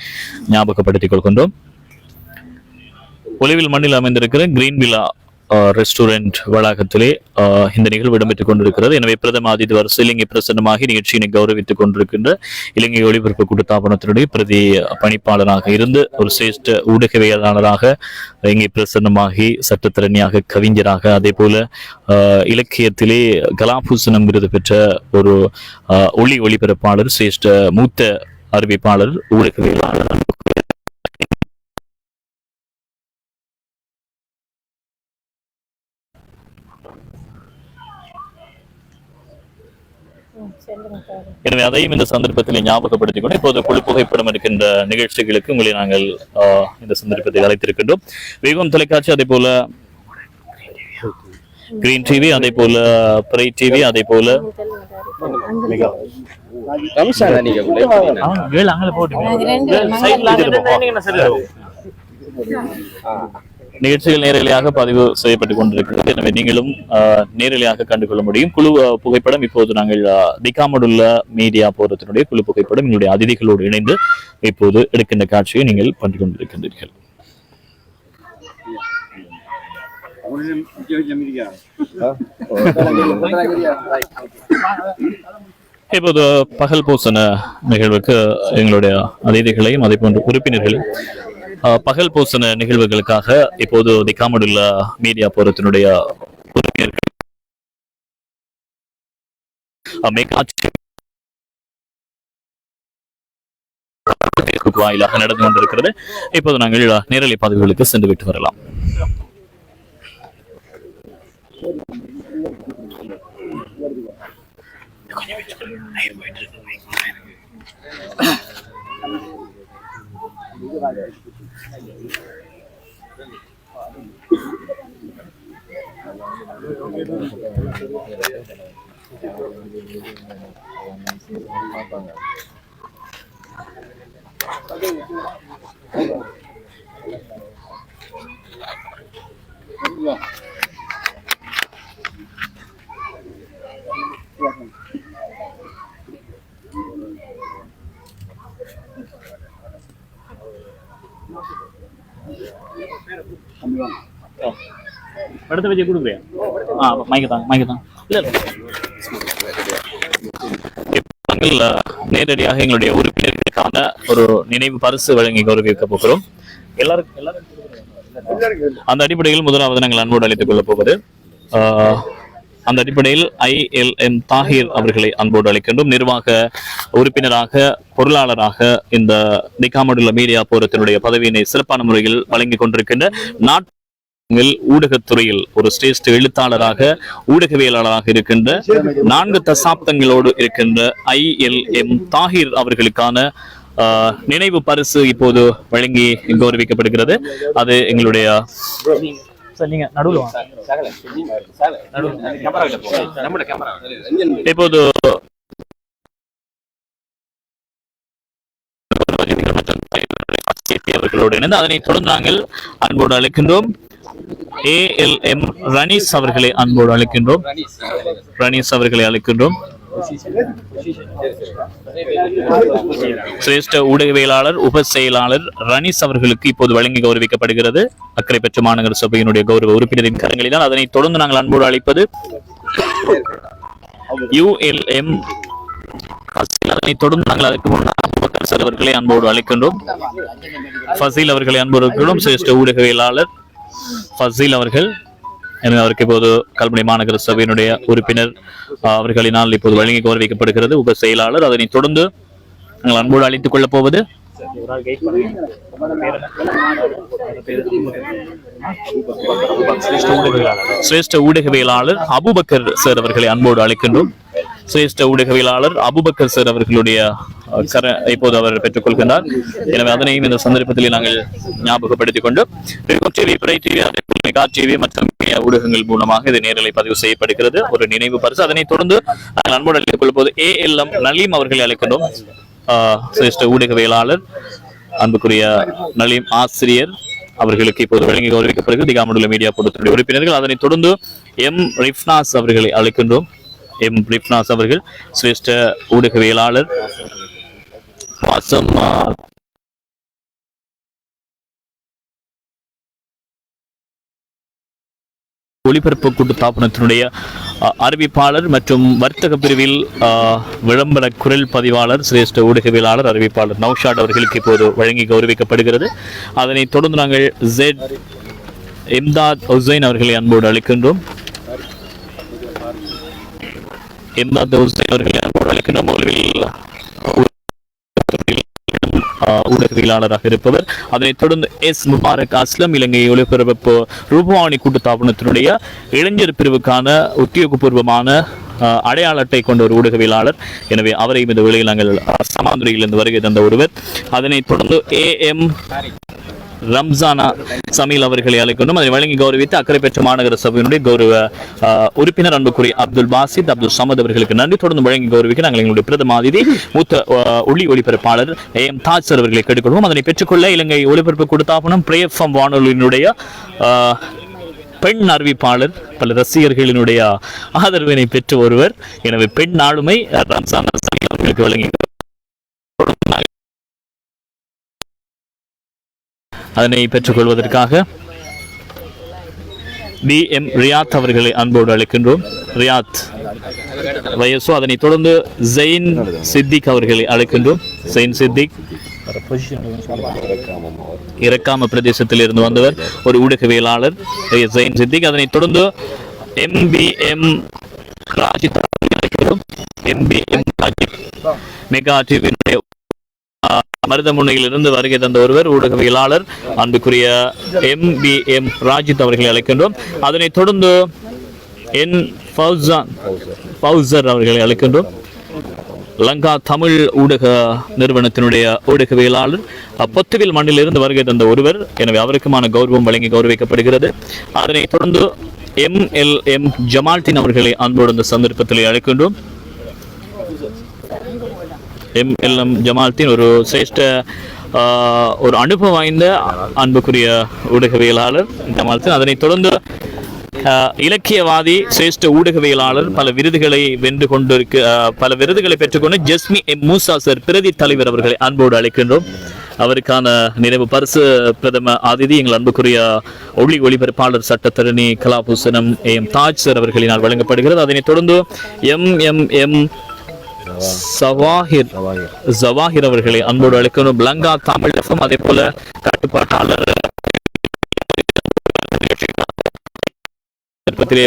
ஞாபகப்படுத்திக் கொள்கின்றோம். ஒலிவில் மண்ணில் அமைந்திருக்கிற கிரீன் வில்லா ரெஸ்டாரண்ட் வளாகத்திலே இந்த நிகழ்வு இடம்பெற்றுக் கொண்டிருக்கிறது. எனவே பிரதம அதிதி வரிசையில் இங்கே பிரசன்னமாகி நிகழ்ச்சியினை கௌரவித்துக் கொண்டிருக்கின்ற இலங்கை ஒலிபரப்பு கூட்டுத்தாபனத்தினுடைய பிரதி பணிப்பாளராக இருந்து ஒரு சிரேஷ்ட ஊடகவியலாளராக இங்கே பிரசன்னமாகி சட்டத்திறனியாக கவிஞராக அதே போல இலக்கியத்திலே கலாபூசணம் விருது பெற்ற ஒரு ஒளிபரப்பாளர் சிரேஷ்ட மூத்த அறிவிப்பாளர் ஊடகவியலாளர் எனவே அதையும் இந்த சந்தர்ப்பத்தில் ஞாபகப்படுத்திக் கொண்டு இப்போது குழு புகைப்படம் இருக்கின்ற நிகழ்ச்சிகளுக்கு உங்களை நாங்கள் இந்த சந்தர்ப்பத்தில் அழைத்திருக்கின்றோம். வேகம் தொலைக்காட்சி அதே போல கிரீன் டிவி அதே போல பிரை டிவி அதே போல நிகழ்ச்சிகள் நேரடியாக பதிவு செய்யப்பட்டுக் கொண்டிருக்கிறது. எனவே நீங்களும் நேரடியாக கண்டுகொள்ள முடியும். குழு புகைப்படம் இப்போது நாங்கள் திகாமடுல்ல மீடியா போரத்தினுடைய குழு புகைப்படம் எங்களுடைய அதிதிகளோடு இணைந்து இப்போது எடுக்கின்ற காட்சியை நீங்கள் பண்ணி கொண்டிருக்கின்றீர்கள். இப்போது பகல் பூசண நிகழ்வுக்கு எங்களுடைய அதிதிகளையும் அதே போன்ற உறுப்பினர்களையும் பகல் பூசண நிகழ்வுகளுக்காக இப்போது திகாமடுள்ள மீடியா போரத்தினுடைய உறுப்பினர்கள் வாயிலாக நடந்து கொண்டிருக்கிறது. இப்போது நாங்கள் நேரலை பதிவுகளுக்கு சென்று விட்டு வரலாம். அடுத்த வச்சு கொடுக்குறியா? மைக்கத்தான் இல்ல நேரடியாக எங்களுடைய உறுப்பினர்களுக்கான ஒரு நினைவு பரிசு வழங்கி கௌரவிக்க போகிறோம். எல்லாருக்கும் அந்த அடிப்படையில் முதலாவது நாங்கள் அன்போடு அழைத்துக் கொள்ளப் போவது அந்த அடிப்படையில் ILM தாஹிர் அவர்களை அன்போடு அழைக்கின்றோம். நிர்வாக உறுப்பினராக பொருளாளராக இந்த திகாமடுள்ள மீடியா போரத்தினுடைய பதவியினை சிறப்பான முறையில் வழங்கிக் கொண்டிருக்கின்ற ஊடகத்துறையில் ஒரு சிரேஷ்ட எழுத்தாளராக ஊடகவியலாளராக இருக்கின்ற 4 தசாப்தங்களோடு இருக்கின்ற ILM தாஹிர் அவர்களுக்கான நினைவு பரிசு இப்போது வழங்கி கௌரவிக்கப்படுகிறது. அது எங்களுடைய இப்போது அவர்களோடு இணைந்து அதனை தொடர்ந்து நாங்கள் அன்போடு அழைக்கின்றோம் ALM ரனீஸ் அவர்களை அன்போடு அழைக்கின்றோம். சிரேஷ்ட ஊடகவியலாளர் உப செயலாளர் ரனீஸ் அவர்களுக்கு இப்போது வழங்கி கௌரவிக்கப்படுகிறது. அக்கறை பெற்ற மாநகர சபையினுடைய கௌரவ உறுப்பினரின் கரங்களில்தான். அதனை தொடர்ந்து நாங்கள் அன்போடு அழைப்பது ULM. அதனை தொடர்ந்து நாங்கள் அதற்கு முன்னாள் அவர்களை அன்போடு அழைக்கின்றோம். ஃபசீல் அவர்களை அன்போடு இருக்கிறோம். சிரேஷ்ட ஊடகவியலாளர் ஃபசீல் அவர்கள். எனவே அவருக்கு இப்போது கல்முனை மாநகர சபையினுடைய உறுப்பினர் அவர்களினால் இப்போது வழங்கி கௌரவிக்கப்படுகிறது உப செயலாளர். அதனை தொடர்ந்து நாங்கள் அன்போடு அழைத்துக் கொள்ளப் போவது சிரேஷ்ட ஊடகவியலாளர் அபுபக்கர் சார் அவர்களை அன்போடு அழைக்கின்றோம். சிரேஷ்ட ஊடகவியலாளர் அபுபக்கர் சார் அவர்களுடைய இப்போது அவர் பெற்றுக் கொள்கின்றார். எனவே அதனையும் இந்த சந்தர்ப்பத்தில் நாங்கள் ஞாபகப்படுத்திக் கொண்டு மற்றும் ஊடகங்கள் மூலமாக இது நேரலை பதிவு செய்யப்படுகிறது. ஒரு நினைவு பரிசு. அதனை தொடர்ந்து நாங்கள் அன்போடு அழைத்துக் கொள்ளும் ALM நலீம் அவர்களை அழைக்கின்றோம். சிரேஷ்ட ஊடகவியலாளர் அன்புக்குரிய நலீம் ஆசிரியர் அவர்களுக்கு இப்போது வழங்கி கௌரவிக்கப்படுகிறது திகாமடுள்ள மீடியா போரத்தினுடைய உறுப்பினர்கள். அதனை தொடர்ந்து ரிஃப்னாஸ் அவர்களை அழைக்கின்றோம். ரிஃப்னாஸ் அவர்கள் சிரேஷ்ட ஊடகவியலாளர். ஒளிபரப்பு கூட்டு தாபனத்தினுடைய அறிவிப்பாளர் மற்றும் வர்த்தக பிரிவில் விளம்பர குரல் பதிவாளர் சிரேஷ்ட ஊடகவியலாளர் அறிவிப்பாளர் நௌஷாட் அவர்களுக்கு இப்போது வழங்கி கௌரவிக்கப்படுகிறது. அதனை தொடர்ந்து நாங்கள் இம்தாத் ஹுசைன் அவர்களை அன்போடு அழைக்கின்றோம். ஊடகவியலாளராக இருப்பவர். அதனைத் தொடர்ந்து முபாரக் அஸ்லம் இலங்கை ஒளிபரப்பு ரூபவாணி கூட்டுத்தாபனத்தினுடைய இளைஞர் பிரிவுக்கான உத்தியோகபூர்வமான அடையாள அட்டை கொண்ட ஒரு ஊடகவியலாளர். எனவே அவரையும் இந்த வேளையில் நாங்கள் சமாந்துரையிலிருந்து வருகை தந்த ஒருவர். அதனைத் தொடர்ந்து AM ரம்ஜானா சமீல் அவர்களை அழைக்கணும். அதை வழங்கி கௌரவித்து அக்கறை பெற்ற மாநகர சபையினுடைய கௌரவ உறுப்பினர் அன்புக்குரிய அப்துல் பாசித் அப்துல் சமத் அவர்களுக்கு நன்றி. தொடர்ந்து வழங்கி கௌரவிக்க நாங்கள் எங்களுடைய பிரதம அதிதி மூத்த ஒளிபரப்பாளர் AM தாஜ் சார் அவர்களை கேட்டுக்கொள்வோம். அதனை பெற்றுக்கொள்ள இலங்கை ஒளிபரப்பு கூட்டுத்தாபனம் பிரேஃபம் வானொலியினுடைய பெண் அறிவிப்பாளர், பல ரசிகர்களினுடைய ஆதரவினை பெற்ற ஒருவர். எனவே பெண் ஆளுமை ரம்ஜானா சமீல் அவர்களுக்கு வழங்கி அதனை பெற்றுக்கொள்வதற்காக BM ரியாத் அவர்களை அன்போடு அழைக்கின்றோம். ரியாத் வயசோ. அதனைத் தொடர்ந்து ஜெயின் சித்திக் அவர்களை அழைக்கின்றோம். ஜெயின் சித்திக் இறக்காம பிரதேசத்தில் இருந்து வந்தவர், ஒரு ஊடகவியலாளர் ஜெயின் சித்திக். அதனைத் தொடர்ந்து MBM Rajith MBM Rajith mega டிவியினுடைய மருதமுனையிலிருந்து வருகை தந்த ஒருவர், ஊடகவியலாளர், அன்புக்குரிய MBM ராஜித் அவர்களை அழைக்கின்றோம். அதனைத் தொடர்ந்து ஃபவுசர் அவர்களை அழைக்கின்றோம். லங்கா தமிழ் ஊடக நிறுவனத்தினுடைய ஊடகவியலாளர், பொத்துவில் மண்ணிலிருந்து வருகை தந்த ஒருவர். எனவே அவருக்குமான கௌரவம் வழங்கி கௌரவிக்கப்படுகிறது. அதனைத் தொடர்ந்து MLM ஜமால்தீன் அவர்களை அன்போடு இந்த சந்தர்ப்பத்தில் அழைக்கின்றோம். MLM ஜமால்தீன் ஒரு சிரேஷ்ட ஒரு அனுபவம் வாய்ந்த அன்புக்குரிய ஊடகவியலாளர் ஜமால்தீன். அதனைத் தொடர்ந்து இலக்கியவாதி, சிரேஷ்ட ஊடகவியலாளர், பல விருதுகளை வென்று பல விருதுகளை பெற்றுக்கொண்டு ஜஸ்மி மூசா சார் பிரதி தலைவர் அவர்களை அன்போடு அழைக்கின்றோம். அவருக்கான நினைவு பரிசு பிரதம அதிதி எங்கள் அன்புக்குரிய ஒளிபரப்பாளர் சட்டத்தரணி கலாபூசணம் தாஜ் சார் அவர்களினால் வழங்கப்படுகிறது. அதனைத் தொடர்ந்து MMM ஜவாஹிர் அவர்களை அன்போடு அழைக்கணும். லங்கா தமிழ் FM, அதே போல கட்டுப்பாட்டாளர்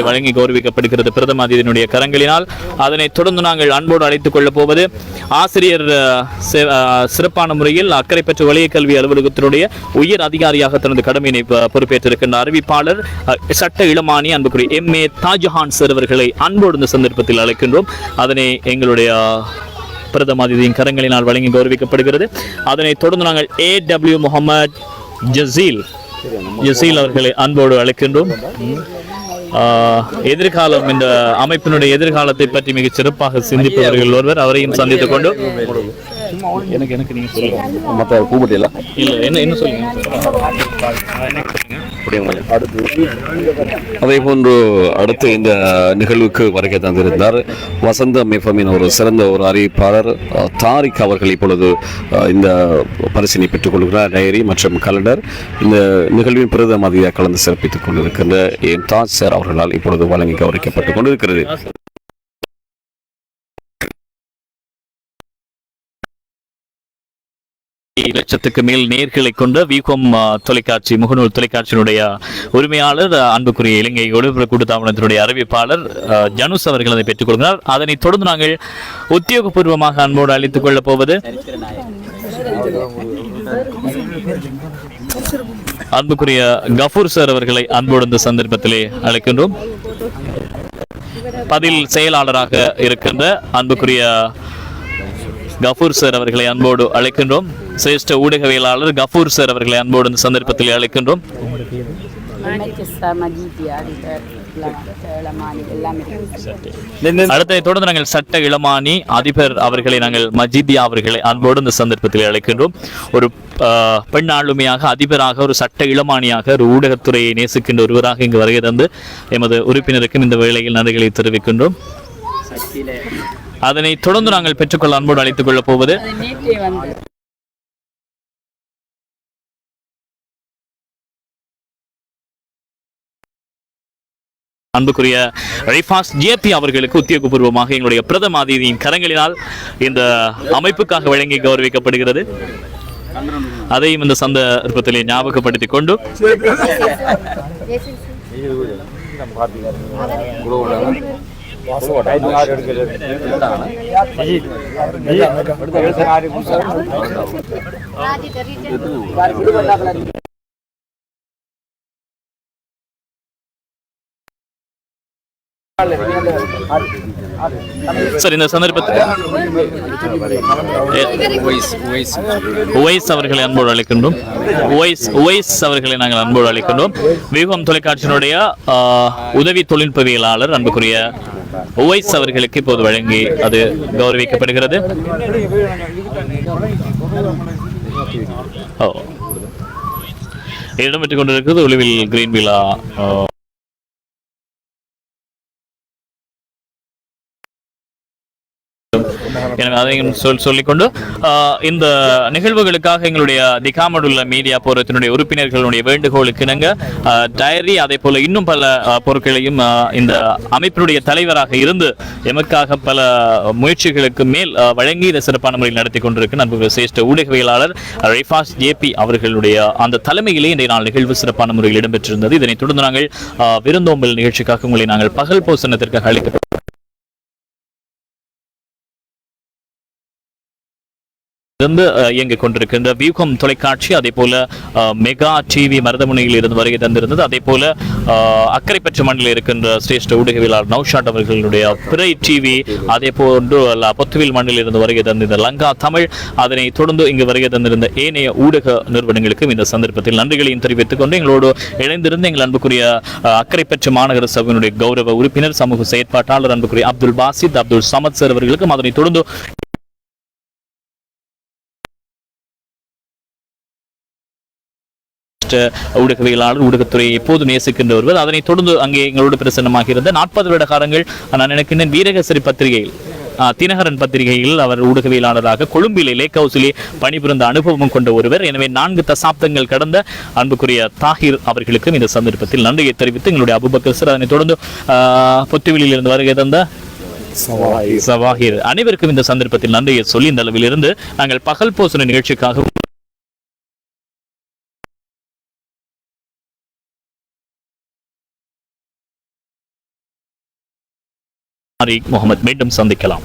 வழங்கி கௌரவிக்கப்படுகிறது பிரதம அதிதியினுடைய கரங்களினால். அதனைத் தொடர்ந்து நாங்கள் அன்போடு அழைத்துக் கொள்ளப் போவது ஆசிரியர் சிறப்பான முறையில் அக்கறை பெற்ற வலய கல்வி அலுவலகத்தினுடைய உயர் அதிகாரியாக தனது கடமையினை பொறுப்பேற்றிருக்கின்ற அறிவிப்பாளர் சட்ட இளமானி அன்புக்குரிய MA தாஜஹான் சார் அவர்களை அன்போடு இந்த சந்தர்ப்பத்தில் அழைக்கின்றோம். அதனை எங்களுடைய பிரதம அதிதியின் கரங்களினால் வழங்கி கௌரவிக்கப்படுகிறது. அதனைத் தொடர்ந்து நாங்கள் AW முகமது ஜசீல் அவர்களை அன்போடு அழைக்கின்றோம். எதிர்காலம், இந்த அமைப்பினுடைய எதிர்காலத்தை பற்றி மிக சிறப்பாக சிந்திப்பவர்கள் ஒருவர். அவரையும் சந்தித்துக் கொண்டு எனக்கு நீங்க சொல்லுங்க. மற்ற கூப்பிட்டீங்களா? இல்ல, என்ன சொல்லுங்க. அதே போன்று அடுத்து இந்த நிகழ்வுக்கு வருகை தந்திருந்தார் வசந்தம் எஃப்எம்மின் ஒரு சிறந்த ஒரு அறிவிப்பாளர் தாரிக் அவர்கள் இப்பொழுது இந்த பரிசினை பெற்றுக் கொள்கிறார். டைரி மற்றும் கலண்டர் இந்த நிகழ்வின் பிரதம அதிதியாக கலந்து சிறப்பித்துக் கொண்டிருக்கின்ற தாஜ் சார் அவர்களால் இப்பொழுது வழங்கி கௌரவிக்கப்பட்டுக் கொண்டிருக்கிறது. லட்சத்துக்கு மேல் நேர்களை கொண்ட விகோம் தொலைக்காட்சி, முகநூல் தொலைக்காட்சியினுடைய உரிமையாளர், அன்புக்குரிய இலங்கை ஒளிபரப்பு கூட்டுத்தாபனத்தினுடைய அறிவிப்பாளர் ஜனுஸ் அவர்கள் அதை பெற்றுக் கொள்கிறார். அதனைத் தொடர்ந்து நாங்கள் உத்தியோகபூர்வமாக அன்போடு அழைத்துக் கொள்ளப் போவது அன்புக்குரிய கஃபூர் சார் அவர்களை அன்போடு இந்த சந்தர்ப்பத்திலே அழைக்கின்றோம். பதில் செயலாளராக இருக்கின்ற அன்புக்குரிய கஃபூர் சார் அவர்களை அன்போடு அழைக்கின்றோம். சிரேஷ்ட ஊடகவியலாளர் கஃபூர் சார் அவர்களை அன்போடு இந்த சந்தர்ப்பத்தில் அழைக்கின்றோம். அடுத்த தொடர்ந்து நாங்கள் சட்ட இளமானி அதிபர் அவர்களை நாங்கள் மஜிதியா அவர்களை அன்போடு இந்த சந்தர்ப்பத்தில் அழைக்கின்றோம். ஒரு பெண் ஆளுமையாக, அதிபராக, ஒரு சட்ட இளமானியாக, ஒரு ஊடகத்துறையை நேசிக்கின்ற ஒருவராக இங்கு வருகை தந்து எமது உறுப்பினருக்கும் இந்த வேளையில் நன்றிகளை தெரிவிக்கின்றோம். அதனை தொடர்ந்து நாங்கள் பெற்றுக்கொள்ள அன்போடு அழைத்துக் கொள்ளப் போவது அன்புக்குரிய ரிஃபாஸ் ஜேபி அவர்களுக்கு உத்தியோகபூர்வமாக எங்களுடைய பிரதம அதிதியின் கரங்களினால் இந்த அமைப்புக்காக வழங்கி கௌரவிக்கப்படுகிறது. அதையும் இந்த சந்தர்ப்பத்திலே ஞாபகப்படுத்திக் கொண்டு சார், இந்த சந்தர்ப்பத்தில் உவைஸ் அவர்களை அன்போடு அழைக்கின்றோம். உவைஸ் அவர்களை நாங்கள் அன்போடு அழைக்கின்றோம். விகோம் தொலைக்காட்சியினுடைய உதவி தொழில்நுட்பவியலாளர் அன்புக்குரிய உவைஸ் அவர்களுக்கு இப்போது வழங்கி அது கௌரவிக்கப்படுகிறது. இடம்பெற்றுக் கொண்டிருக்கிறது ஒளிவில் கிரீன் விழா எனவே அதையும் சொல்லிக்கொண்டு இந்த நிகழ்வுகளுக்காக எங்களுடைய திகாமடுள்ள மீடியா போரத்தினுடைய உறுப்பினர்களுடைய வேண்டுகோளுக்கு இணங்க டைரி அதே போல இன்னும் பல பொருட்களையும் இந்த அமைப்பினுடைய தலைவராக இருந்து எமக்காக பல முயற்சிகளுக்கு மேல் வழங்கி இதை சிறப்பான முறையில் நடத்தி கொண்டிருக்க நண்பு சிரேஷ்ட ஊடகவியலாளர் ரிஃபாஸ் ஜேபி அவர்களுடைய அந்த தலைமையிலே இன்றைய நாள் நிகழ்வு சிறப்பான முறையில் இடம்பெற்றிருந்தது. இதனைத் தொடர்ந்து நாங்கள் விருந்தோம்பல் நிகழ்ச்சிக்காக உங்களை நாங்கள் பகல் போசனத்திற்காக அழைக்க இயங்கிக் கொண்டிருக்கின்ற வியூகம் தொலைக்காட்சி, அதே போல மெகா டிவி மருதமுனையில் இருந்து வருகை தந்திருந்தது. அதே போல அக்கரைப்பற்று மண்ணில் இருக்கின்ற சிரேஷ்ட ஊடகவியலாளர் நௌஷாட் அவர்களுடைய பிறை டிவி, அதே போன்று பொத்துவில் மண்ணில் இருந்து வருகை தந்திருந்த லங்கா தமிழ், அதனை தொடர்ந்து இங்கு வருகை தந்திருந்த ஏனைய ஊடக நிறுவனங்களுக்கும் இந்த சந்தர்ப்பத்தில் நன்றிகளையும் தெரிவித்துக் கொண்டு எங்களோடு இணைந்திருந்த எங்கள் அன்புக்குரிய அக்கரைப்பற்று மாநகர சபையினுடைய கௌரவ உறுப்பினர் சமூக செயற்பாட்டாளர் அன்புக்குரிய அப்துல் பாசித் அப்துல் சமத் சார் அவர்களுக்கும், அதனை தொடர்ந்து ஊடகவியலாளர், ஊடகத்துறையை எப்போது நேசிக்கின்ற ஒருவர், அதனைத் தொடர்ந்து அங்கே எங்களோடு பிரசன்னமாக இருந்த 40 வருட காலங்கள் நான் நினைக்கின்றேன் வீரகேசரி பத்திரிகையில் தினகரன் பத்திரிகையில் அவர் ஊடகவியலாளராக கொழும்பிலே லேக் ஹவுஸிலே பணிபுரிந்த அனுபவம் கொண்ட ஒருவர். எனவே 4 தசாப்தங்கள் கடந்த அன்புக்குரிய தாஹிர் அவர்களுக்கும் இந்த சந்தர்ப்பத்தில் நன்றியை தெரிவித்து எங்களுடைய அபுபக்கர் சார், அதனைத் தொடர்ந்து பொத்துவிலில் இருந்து வருகை தந்த சவாஹிர் அனைவருக்கும் இந்த சந்தர்ப்பத்தில் நன்றியை சொல்லி இந்த அளவில் இருந்து நாங்கள் பகல் போசன நிகழ்ச்சிக்காக முகமது மீண்டும் சந்திக்கலாம்.